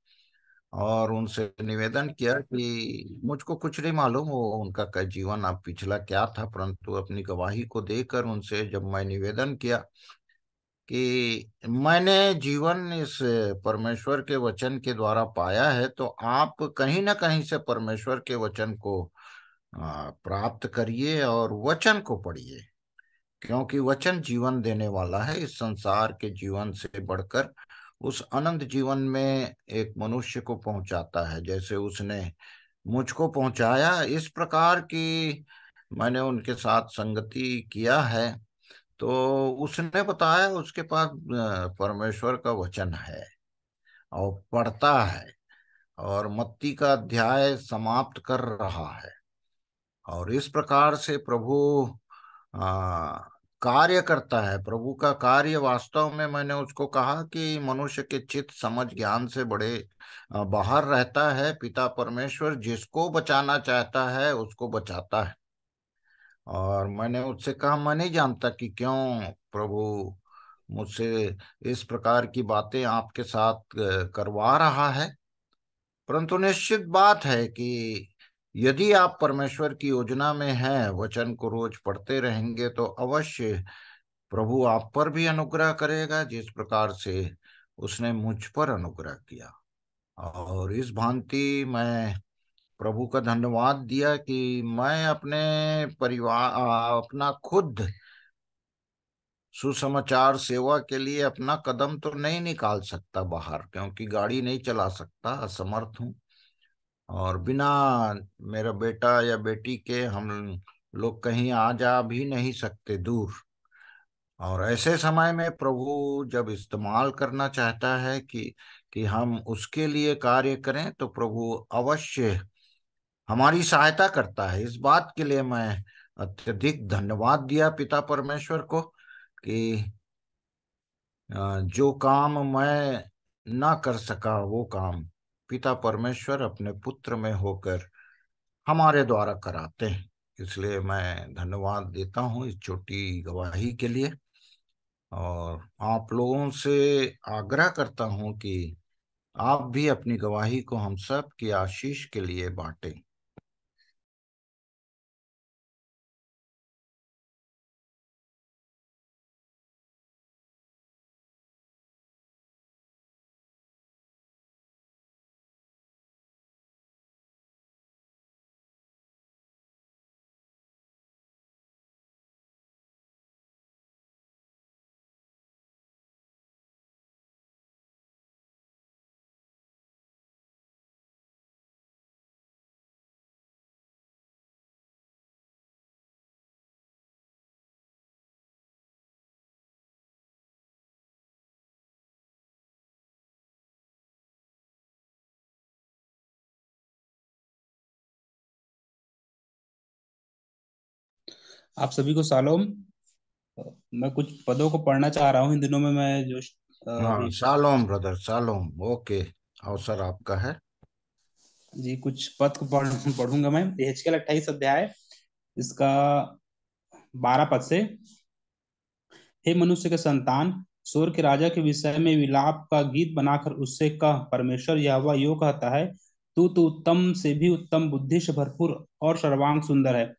[SPEAKER 4] और उनसे निवेदन किया कि मुझको कुछ नहीं मालूम वो उनका का जीवन अब पिछला क्या था, परंतु अपनी गवाही को देकर उनसे जब मैं निवेदन किया, कि मैंने जीवन इस परमेश्वर के वचन के द्वारा पाया है, तो आप कहीं ना कहीं से परमेश्वर के वचन को प्राप्त करिए और वचन को पढ़िए, क्योंकि वचन जीवन देने वाला है। इस संसार के जीवन से बढ़कर उस अनंत जीवन में एक मनुष्य को पहुंचाता है। जैसे उसने मुझको पहुंचाया, इस प्रकार की मैंने उनके साथ संगति किया है। तो उसने बताया उसके पास परमेश्वर का वचन है और पढ़ता है, और मत्ती का अध्याय समाप्त कर रहा है। और इस प्रकार से प्रभु आ, कार्य करता है। प्रभु का कार्य वास्तव में, मैंने उसको कहा कि मनुष्य के चित्त समझ ज्ञान से बड़े बाहर रहता है। पिता परमेश्वर जिसको बचाना चाहता है उसको बचाता है। और मैंने उससे कहा, मैं नहीं जानता कि क्यों प्रभु मुझसे इस प्रकार की बातें आपके साथ करवा रहा है, परंतु निश्चित बात है कि यदि आप परमेश्वर की योजना में हैं, वचन को रोज पढ़ते रहेंगे, तो अवश्य प्रभु आप पर भी अनुग्रह करेगा, जिस प्रकार से उसने मुझ पर अनुग्रह किया। और इस भांति मैं प्रभु का धन्यवाद दिया कि मैं अपने परिवार, अपना खुद सुसमाचार सेवा के लिए अपना कदम तो नहीं निकाल सकता बाहर, क्योंकि गाड़ी नहीं चला सकता, असमर्थ हूँ। और बिना मेरा बेटा या बेटी के हम लोग कहीं आ जा भी नहीं सकते दूर। और ऐसे समय में प्रभु जब इस्तेमाल करना चाहता है कि हम उसके लिए कार्य करें, तो प्रभु अवश्य हमारी सहायता करता है। इस बात के लिए मैं अत्यधिक धन्यवाद दिया पिता परमेश्वर को कि जो काम मैं ना कर सका, वो काम पिता परमेश्वर अपने पुत्र में होकर हमारे द्वारा कराते हैं। इसलिए मैं धन्यवाद देता हूँ इस छोटी गवाही के लिए, और आप लोगों से आग्रह करता हूँ कि आप भी अपनी गवाही को हम सब की आशीष के लिए बांटें।
[SPEAKER 7] आप सभी को सालोम। मैं कुछ पदों को पढ़ना चाह रहा हूँ इन दिनों में। मैं जो
[SPEAKER 4] हाँ,
[SPEAKER 7] अभी
[SPEAKER 4] शालोम ब्रदर, शालोम। ओके, अवसर आपका है।
[SPEAKER 7] जी कुछ पद को पढ़ूंगा मैं। यहेजकेल 28 अध्याय, इसका 12 पद से। हे मनुष्य के संतान, सोर के राजा के विषय में विलाप का गीत बनाकर उससे कह, परमेश्वर यहोवा यो कहता है, तू तो उत्तम से भी उत्तम, बुद्धि से भरपूर और सर्वांग सुंदर है।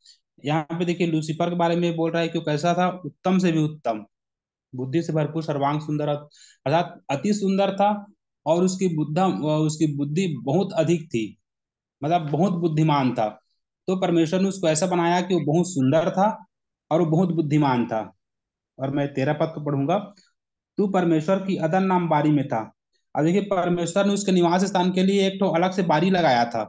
[SPEAKER 7] यहाँ पे देखिए लूसीफर के बारे में बोल रहा है कि वो कैसा था, उत्तम से भी उत्तम, बुद्धि से भरपूर, सर्वांग सुंदर, अर्थात अति सुंदर था। और उसकी बुद्धि बहुत अधिक थी, मतलब बहुत बुद्धिमान था। तो परमेश्वर ने उसको ऐसा बनाया कि वो बहुत सुंदर था और वो बहुत बुद्धिमान था। और मैं 13 पद को पढ़ूंगा। तू परमेश्वर की अदन नाम बारी में था। अब देखिए परमेश्वर ने उसके निवास स्थान के लिए एक तो अलग से बारी लगाया था।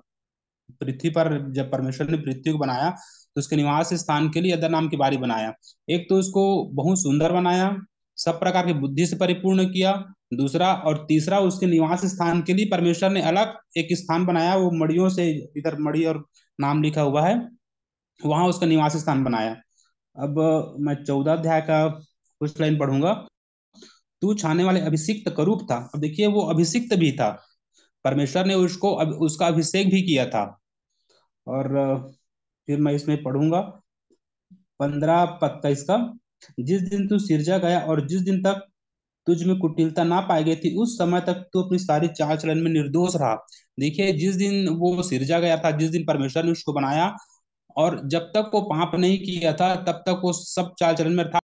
[SPEAKER 7] पृथ्वी पर जब परमेश्वर ने पृथ्वी को बनाया, तो उसके निवास स्थान के लिए अदर नाम की बारी बनाया। एक तो उसको बहुत सुंदर बनाया, सब प्रकार की बुद्धि से परिपूर्ण किया। दूसरा और तीसरा, उसके निवास स्थान के लिए परमेश्वर ने अलग एक स्थान बनाया। वो मड़ियों से, इधर मड़ी और नाम लिखा हुआ है, वहां उसका निवास स्थान बनाया। अब मैं 14 अध्याय का कुछ लाइन पढ़ूंगा। तू छाने वाले अभिषिक्त करूप था। अब देखिए वो अभिषिक्त भी था, परमेश्वर ने उसका अभिषेक भी किया था। और फिर मैं इसमें पढ़ूंगा 15 पद का इसका। जिस दिन तू सिरजा गया और जिस दिन तक तुझ में कुटिलता ना पाई गई थी, उस समय तक तू अपनी सारी चाल चलन में निर्दोष रहा। देखिए जिस दिन वो सिरजा गया था, जिस दिन परमेश्वर ने उसको बनाया, और जब तक वो पाप नहीं किया था तब तक वो सब चाल चलन में था।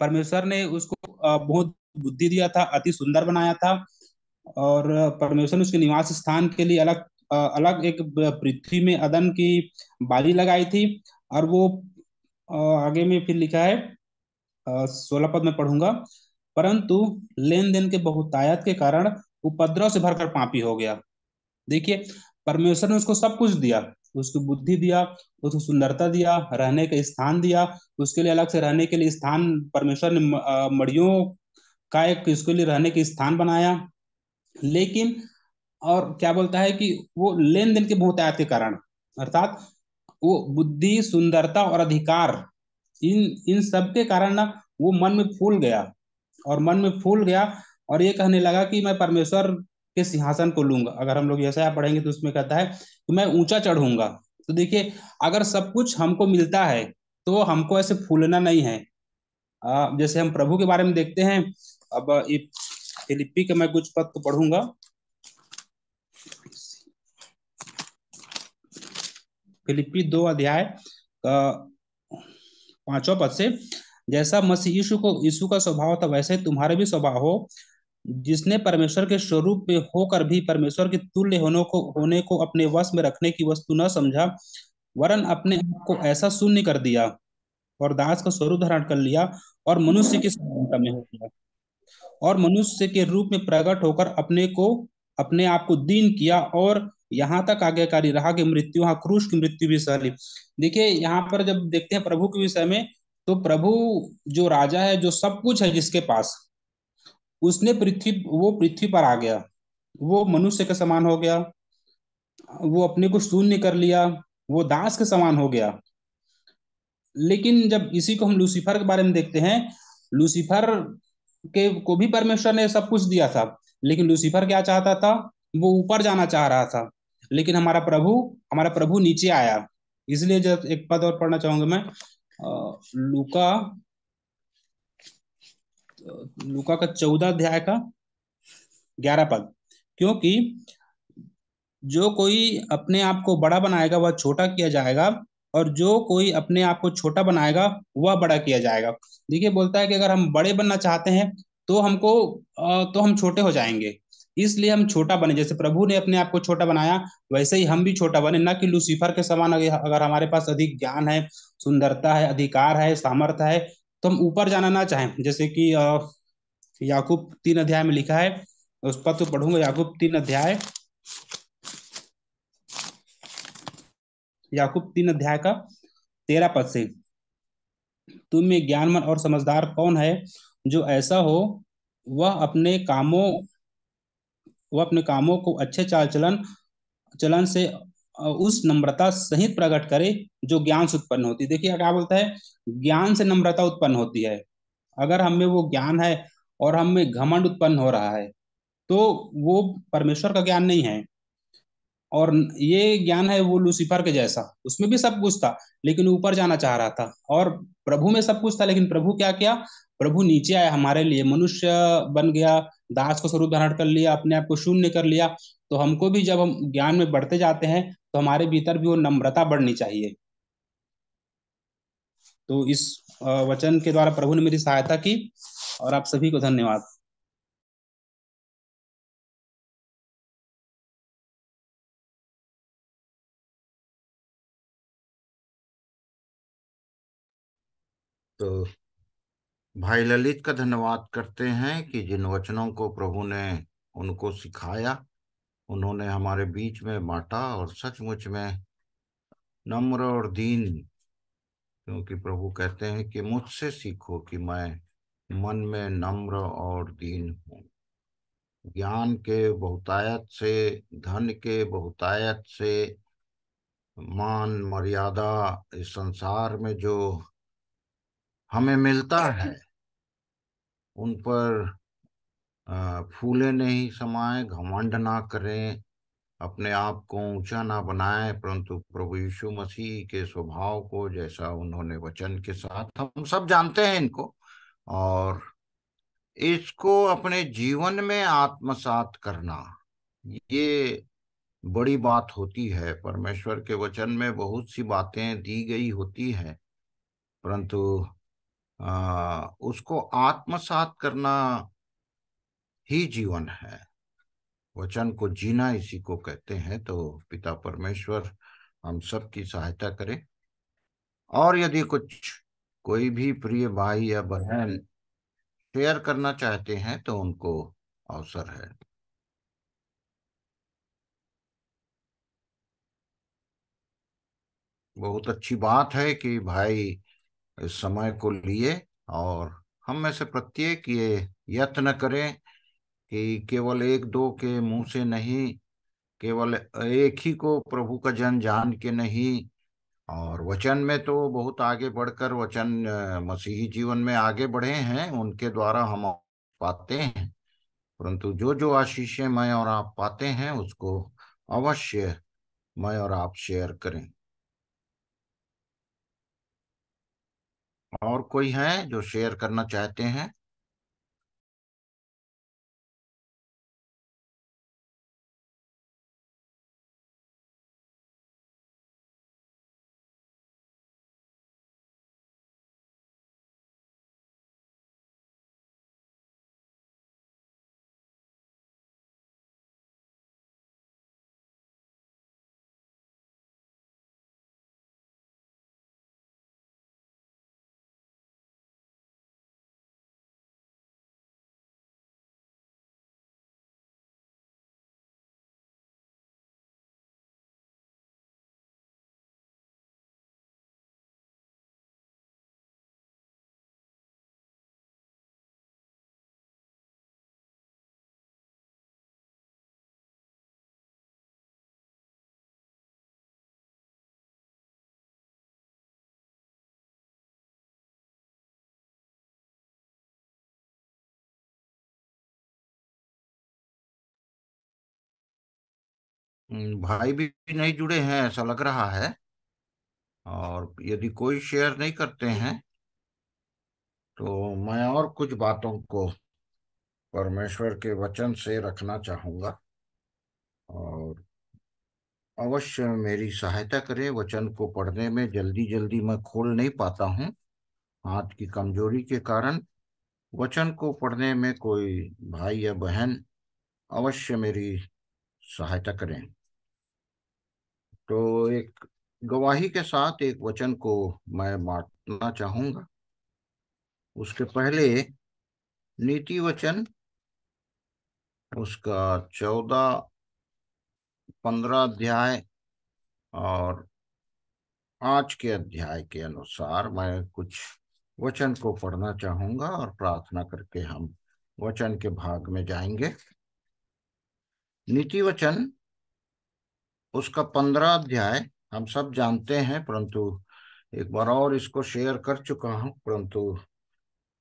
[SPEAKER 7] परमेश्वर ने उसको बहुत बुद्धि दिया था, अति सुंदर बनाया था। और परमेश्वर ने उसके निवास स्थान के लिए अलग एक पृथ्वी में अदन की बाली लगाई थी। और वो आगे में फिर लिखा है, 16 पद में पढ़ूंगा। परंतु लेन देन के बहुतायत के कारण उपद्रव से भरकर पापी हो गया। देखिए, परमेश्वर ने उसको सब कुछ दिया, उसको बुद्धि दिया, उसको सुंदरता दिया, रहने का स्थान दिया। उसके लिए अलग से रहने के लिए स्थान परमेश्वर ने मड़ियों का एक इसके लिए रहने के स्थान बनाया। लेकिन और क्या बोलता है कि वो लेन देन के बहुतायत के कारण, अर्थात वो बुद्धि, सुंदरता और अधिकार, इन इन सब के कारण ना वो मन में फूल गया। और मन में फूल गया और ये कहने लगा कि मैं परमेश्वर के सिंहासन को लूंगा। अगर हम लोग यशायाह पढ़ेंगे तो उसमें कहता है कि मैं ऊंचा चढ़ूंगा। तो देखिए, अगर सब कुछ हमको मिलता है तो हमको ऐसे फूलना नहीं है। जैसे हम प्रभु के बारे में देखते हैं। अब ये फिलिप्पी के मैं कुछ पद तो पढ़ूंगा। फिलिप्पी 2 अध्याय का 5वां पद से, जैसा मसीह यीशु का स्वभाव था वैसे तुम्हारे भी स्वभाव हो, जिसने परमेश्वर के स्वरूप में होकर भी परमेश्वर के तुल्य होने को अपने वश में रखने की वस्तु न समझा, वरन अपने आप को ऐसा शून्य कर दिया और दास का स्वरूप धारण कर लिया और मनुष्य की समानता में हो गया। और मनुष्य के रूप में प्रकट होकर अपने आप को दीन किया और यहाँ तक आज्ञाकारी रहा कि मृत्यु, हाँ, क्रूस की मृत्यु भी सह ली। देखिए, यहाँ पर जब देखते हैं प्रभु के विषय में, तो प्रभु जो राजा है, जो सब कुछ है जिसके पास, वो पृथ्वी पर आ गया, वो मनुष्य के समान हो गया, वो अपने को शून्य कर लिया, वो दास के समान हो गया। लेकिन जब इसी को हम लूसीफर के बारे में देखते हैं, लूसीफर के को भी परमेश्वर ने सब कुछ दिया था, लेकिन लूसीफर क्या चाहता था? वो ऊपर जाना चाह रहा था। लेकिन हमारा प्रभु नीचे आया। इसलिए जब एक पद और पढ़ना चाहूंगा मैं, लूका लूका का 14 अध्याय का 11 पद। क्योंकि जो कोई अपने आप को बड़ा बनाएगा वह छोटा किया जाएगा, और जो कोई अपने आप को छोटा बनाएगा वह बड़ा किया जाएगा। देखिए, बोलता है कि अगर हम बड़े बनना चाहते हैं तो हम छोटे हो जाएंगे। इसलिए हम छोटा बने, जैसे प्रभु ने अपने आप को छोटा बनाया वैसे ही हम भी छोटा बने, ना कि लूसीफर के समान। अगर हमारे पास अधिक ज्ञान है, सुंदरता है, अधिकार है, सामर्थ्य है, तो हम ऊपर जाना ना चाहें। जैसे कि याकूब 3 अध्याय में लिखा है, उस पर तो पढ़ूंगा। याकूब 3 अध्याय का 13 पद से, तुम में ज्ञानवान और समझदार कौन है, जो ऐसा हो वह अपने कामों वह अपने कामों को अच्छे चाल चलन चलन से उस नम्रता सहित प्रकट करे जो ज्ञान से उत्पन्न होती है। देखिए, क्या बोलता है? ज्ञान से नम्रता उत्पन्न होती है। अगर हम में वो ज्ञान है और हम में घमंड उत्पन्न हो रहा है, तो वो परमेश्वर का ज्ञान नहीं है। और ये ज्ञान है वो लूसीफर के जैसा, उसमें भी सब कुछ था लेकिन ऊपर जाना चाह रहा था। और प्रभु में सब कुछ था, लेकिन प्रभु क्या किया? प्रभु नीचे आया, हमारे लिए मनुष्य बन गया, दास को स्वरूप धारण कर लिया, अपने आप को शून्य कर लिया। तो हमको भी जब हम ज्ञान में बढ़ते जाते हैं तो हमारे भीतर भी वो नम्रता बढ़नी चाहिए। तो इस वचन के द्वारा प्रभु ने मेरी सहायता की, और आप सभी को धन्यवाद।
[SPEAKER 4] तो भाई ललित का धन्यवाद करते हैं कि जिन वचनों को प्रभु ने उनको सिखाया, उन्होंने हमारे बीच में बांटा, और सचमुच में नम्र और दीन, क्योंकि प्रभु कहते हैं कि मुझसे सीखो कि मैं मन में नम्र और दीन हूँ। ज्ञान के बहुतायत से, धन के बहुतायत से, मान मर्यादा, इस संसार में जो हमें मिलता है उन पर फूले नहीं समाये, घमंड ना करें, अपने आप को ऊंचा ना बनाएं, परंतु प्रभु यीशु मसीह के स्वभाव को, जैसा उन्होंने वचन के साथ, हम सब जानते हैं इनको, और इसको अपने जीवन में आत्मसात करना, ये बड़ी बात होती है। परमेश्वर के वचन में बहुत सी बातें दी गई होती हैं, परंतु उसको आत्मसात करना ही जीवन है। वचन को जीना इसी को कहते हैं। तो पिता परमेश्वर हम सब की सहायता करें। और यदि कोई भी प्रिय भाई या बहन शेयर करना चाहते हैं तो उनको अवसर है। बहुत अच्छी बात है कि भाई इस समय को लिए, और हम में से प्रत्येक ये यत्न करें कि केवल एक दो के मुंह से नहीं, केवल एक ही को प्रभु का जन जान के नहीं, और वचन में तो बहुत आगे बढ़कर वचन मसीही जीवन में आगे बढ़े हैं, उनके द्वारा हम पाते हैं। परंतु जो जो आशीषें मैं और आप पाते हैं उसको अवश्य मैं और आप शेयर करें। और कोई है जो शेयर करना चाहते हैं? भाई भी नहीं जुड़े हैं ऐसा लग रहा है। और यदि कोई शेयर नहीं करते हैं तो मैं और कुछ बातों को परमेश्वर के वचन से रखना चाहूंगा। और अवश्य मेरी सहायता करें। वचन को पढ़ने में जल्दी जल्दी मैं खोल नहीं पाता हूँ, हाथ की कमजोरी के कारण। वचन को पढ़ने में कोई भाई या बहन अवश्य मेरी सहायता करें। तो एक गवाही के साथ एक वचन को मैं बांटना चाहूंगा। उसके पहले नीति वचन, उसका 14-15 अध्याय और आज के अध्याय के अनुसार मैं कुछ वचन को पढ़ना चाहूंगा, और प्रार्थना करके हम वचन के भाग में जाएंगे। नीति वचन उसका 15 अध्याय हम सब जानते हैं, परंतु एक बार और इसको शेयर कर चुका हूं। परंतु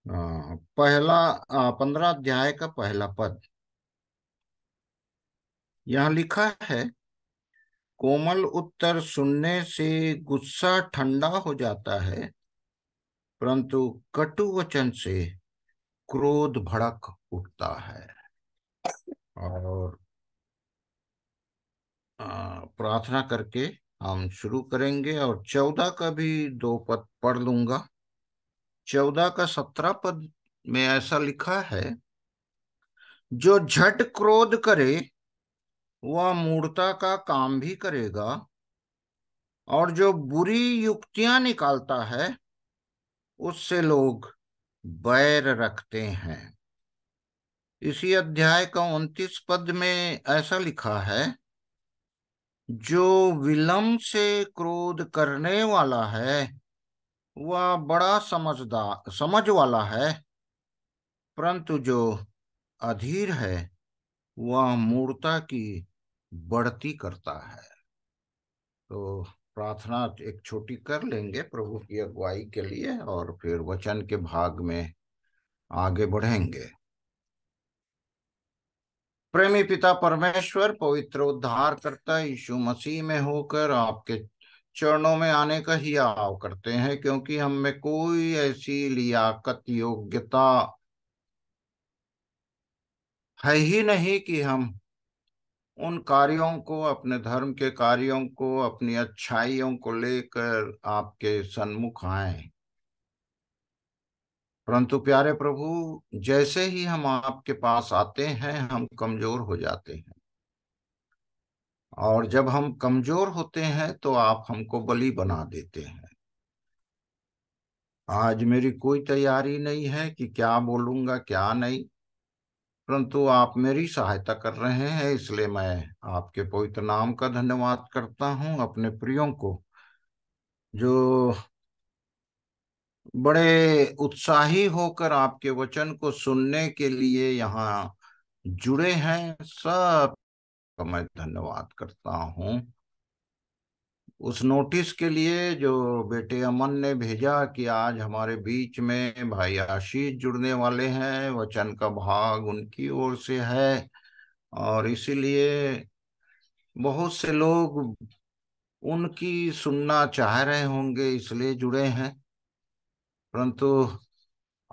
[SPEAKER 4] पहला 15 अध्याय का पहला पद यहाँ लिखा है, कोमल उत्तर सुनने से गुस्सा ठंडा हो जाता है, परंतु कटु वचन से क्रोध भड़क उठता है। और प्रार्थना करके हम शुरू करेंगे, और 14 का भी 2 पद पढ़ लूंगा। 14 का 17 पद में ऐसा लिखा है, जो झट क्रोध करे वह मूढ़ता का काम भी करेगा, और जो बुरी युक्तियां निकालता है उससे लोग बैर रखते हैं। इसी अध्याय का 29 पद में ऐसा लिखा है, जो विलंब से क्रोध करने वाला है वह बड़ा समझ वाला है, परंतु जो अधीर है वह मूढ़ता की बढ़ती करता है। तो प्रार्थना एक छोटी कर लेंगे प्रभु की अगुवाई के लिए, और फिर वचन के भाग में आगे बढ़ेंगे। प्रेमी पिता परमेश्वर, पवित्र उद्धार करता यीशु मसीह में होकर आपके चरणों में आने का ही आव करते हैं, क्योंकि हम में कोई ऐसी लियाकत योग्यता है ही नहीं कि हम उन कार्यों को, अपने धर्म के कार्यों को, अपनी अच्छाइयों को लेकर आपके सन्मुख आए। परंतु प्यारे प्रभु, जैसे ही हम आपके पास आते हैं हम कमजोर हो जाते हैं, और जब हम कमजोर होते हैं तो आप हमको बलि बना देते हैं। आज मेरी कोई तैयारी नहीं है कि क्या बोलूंगा क्या नहीं, परंतु आप मेरी सहायता कर रहे हैं, इसलिए मैं आपके पवित्र नाम का धन्यवाद करता हूं। अपने प्रियों को जो बड़े उत्साही होकर आपके वचन को सुनने के लिए यहाँ जुड़े हैं, सब का मैं धन्यवाद करता हूँ। उस नोटिस के लिए जो बेटे अमन ने भेजा कि आज हमारे बीच में भाई आशीष जुड़ने वाले हैं, वचन का भाग उनकी ओर से है, और इसीलिए बहुत से लोग उनकी सुनना चाह रहे होंगे इसलिए जुड़े हैं। परंतु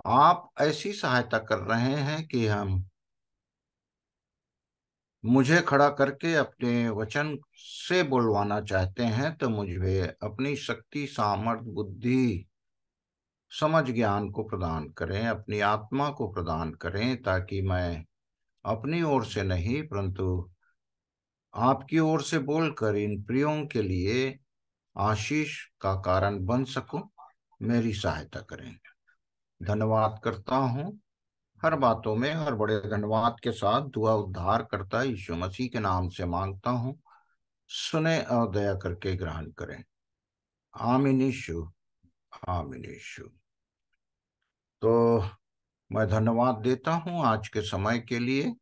[SPEAKER 4] आप ऐसी सहायता कर रहे हैं कि हम मुझे खड़ा करके अपने वचन से बुलवाना चाहते हैं, तो मुझे अपनी शक्ति सामर्थ बुद्धि समझ ज्ञान को प्रदान करें, अपनी आत्मा को प्रदान करें, ताकि मैं अपनी ओर से नहीं परंतु आपकी ओर से बोलकर इन प्रियों के लिए आशीष का कारण बन सकूं। मेरी सहायता करें। धन्यवाद करता हूं हर बातों में, हर बड़े धन्यवाद के साथ दुआ उद्धार करता यीशु मसीह के नाम से मांगता हूं, सुने और दया करके ग्रहण करें। आमीन यीशु, आमीन यीशु। तो मैं धन्यवाद देता हूं आज के समय के लिए।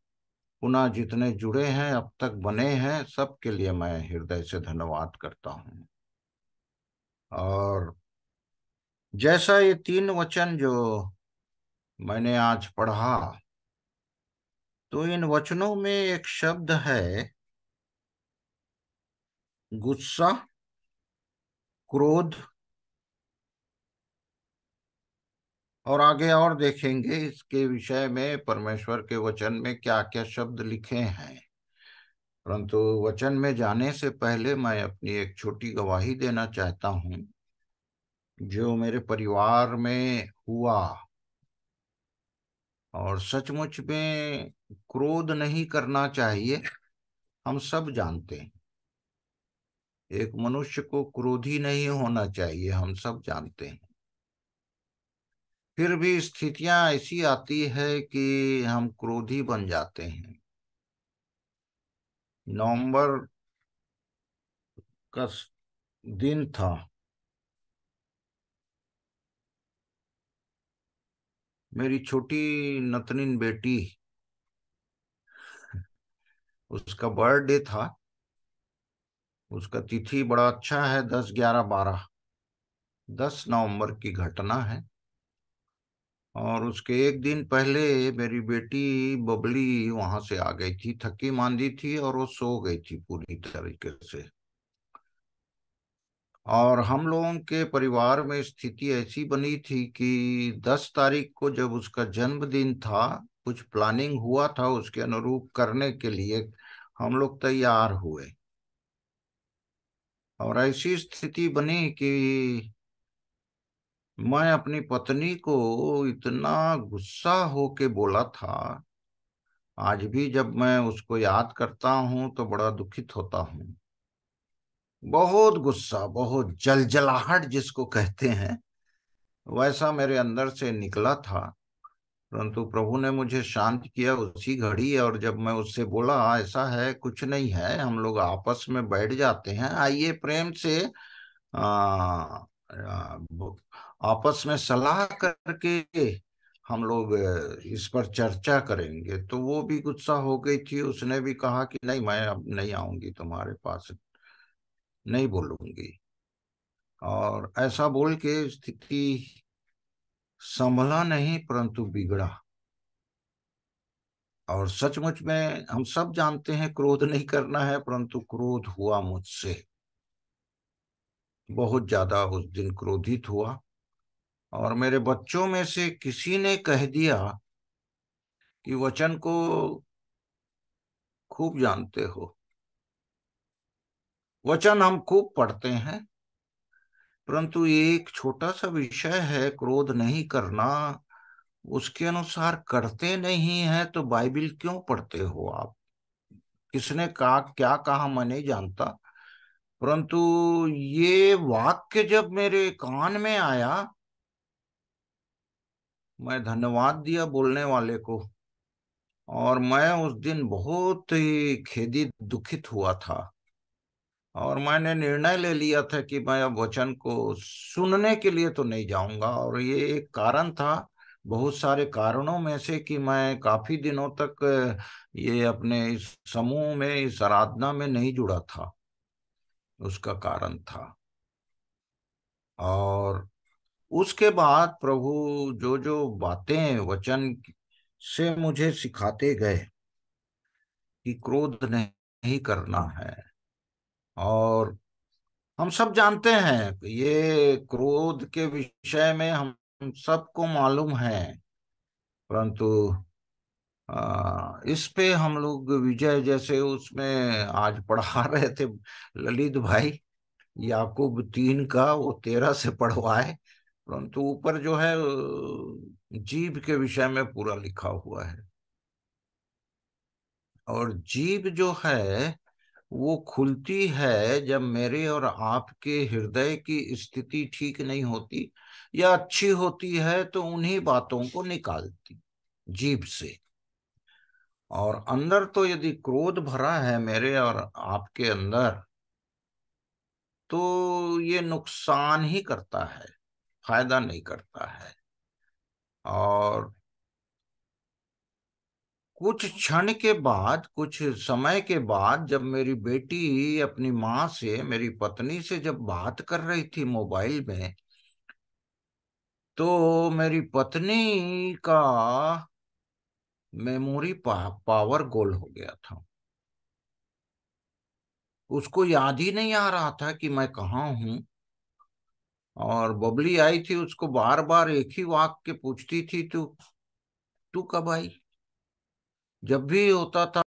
[SPEAKER 4] पुनः जितने जुड़े हैं अब तक बने हैं, सबके लिए मैं हृदय से धन्यवाद करता हूं। और जैसा ये 3 वचन जो मैंने आज पढ़ा, तो इन वचनों में एक शब्द है गुस्सा, क्रोध, और आगे और देखेंगे इसके विषय में परमेश्वर के वचन में क्या क्या शब्द लिखे हैं। परंतु वचन में जाने से पहले मैं अपनी एक छोटी गवाही देना चाहता हूं जो मेरे परिवार में हुआ। और सचमुच में क्रोध नहीं करना चाहिए, हम सब जानते हैं। एक मनुष्य को क्रोधी नहीं होना चाहिए, हम सब जानते हैं। फिर भी स्थितियां ऐसी आती है कि हम क्रोधी बन जाते हैं। नवंबर का दिन था, मेरी छोटी नतनीन बेटी, उसका बर्थडे था। उसका तिथि बड़ा अच्छा है, 10, 11, 12, 10 नवंबर की घटना है। और उसके एक दिन पहले मेरी बेटी बबली वहां से आ गई थी, थकी मांदी थी और वो सो गई थी पूरी तरीके से। और हम लोगों के परिवार में स्थिति ऐसी बनी थी कि 10 तारीख को जब उसका जन्मदिन था, कुछ प्लानिंग हुआ था उसके अनुरूप करने के लिए, हम लोग तैयार हुए। और ऐसी स्थिति बनी कि मैं अपनी पत्नी को इतना गुस्सा होके बोला था, आज भी जब मैं उसको याद करता हूं तो बड़ा दुखित होता हूं। बहुत गुस्सा, बहुत जलजलाहट जिसको कहते हैं, वैसा मेरे अंदर से निकला था। परंतु प्रभु ने मुझे शांत किया उसी घड़ी। और जब मैं उससे बोला ऐसा है, कुछ नहीं है, हम लोग आपस में बैठ जाते हैं, आइए प्रेम से आ, आपस में सलाह करके हम लोग इस पर चर्चा करेंगे। तो वो भी गुस्सा हो गई थी, उसने भी कहा कि नहीं, मैं अब नहीं आऊंगी तुम्हारे पास, नहीं बोलूंगी। और ऐसा बोल के स्थिति संभला नहीं परंतु बिगड़ा। और सचमुच में हम सब जानते हैं क्रोध नहीं करना है, परंतु क्रोध हुआ मुझसे, बहुत ज्यादा उस दिन क्रोधित हुआ। और मेरे बच्चों में से किसी ने कह दिया कि वचन को खूब जानते हो, वचन हम खूब पढ़ते हैं, परंतु ये एक छोटा सा विषय है क्रोध नहीं करना, उसके अनुसार करते नहीं है तो बाइबिल क्यों पढ़ते हो आप? किसने कहा, क्या कहा, मैं नहीं जानता, परंतु ये वाक्य जब मेरे कान में आया, मैं धन्यवाद दिया बोलने वाले को, और मैं उस दिन बहुत ही खेदित दुखित हुआ था। और मैंने निर्णय ले लिया था कि मैं अब वचन को सुनने के लिए तो नहीं जाऊंगा। और ये एक कारण था, बहुत सारे कारणों में से, कि मैं काफी दिनों तक ये अपने इस समूह में, इस आराधना में नहीं जुड़ा था। उसका कारण था। और उसके बाद प्रभु जो जो बातें वचन से मुझे सिखाते गए कि क्रोध नहीं करना है। और हम सब जानते हैं कि ये क्रोध के विषय में हम सबको मालूम है, परंतु इस पे हम लोग विजय, जैसे उसमें आज पढ़ा रहे थे ललित भाई, याकूब 3 का वो 13 से पढ़वाए, परंतु ऊपर जो है जीभ के विषय में पूरा लिखा हुआ है। और जीभ जो है वो खुलती है जब मेरे और आपके हृदय की स्थिति ठीक नहीं होती, या अच्छी होती है तो उन्हीं बातों को निकालती जीभ से। और अंदर तो यदि क्रोध भरा है मेरे और आपके अंदर, तो ये नुकसान ही करता है, फायदा नहीं करता है। और कुछ क्षण के बाद, कुछ समय के बाद, जब मेरी बेटी अपनी माँ से, मेरी पत्नी से जब बात कर रही थी मोबाइल में, तो मेरी पत्नी का मेमोरी पावर गोल हो गया था। उसको याद ही नहीं आ रहा था कि मैं कहाँ हूँ। और बबली आई थी, उसको बार बार एक ही वाक्य पूछती थी, तू तू कब आई? जब भी होता था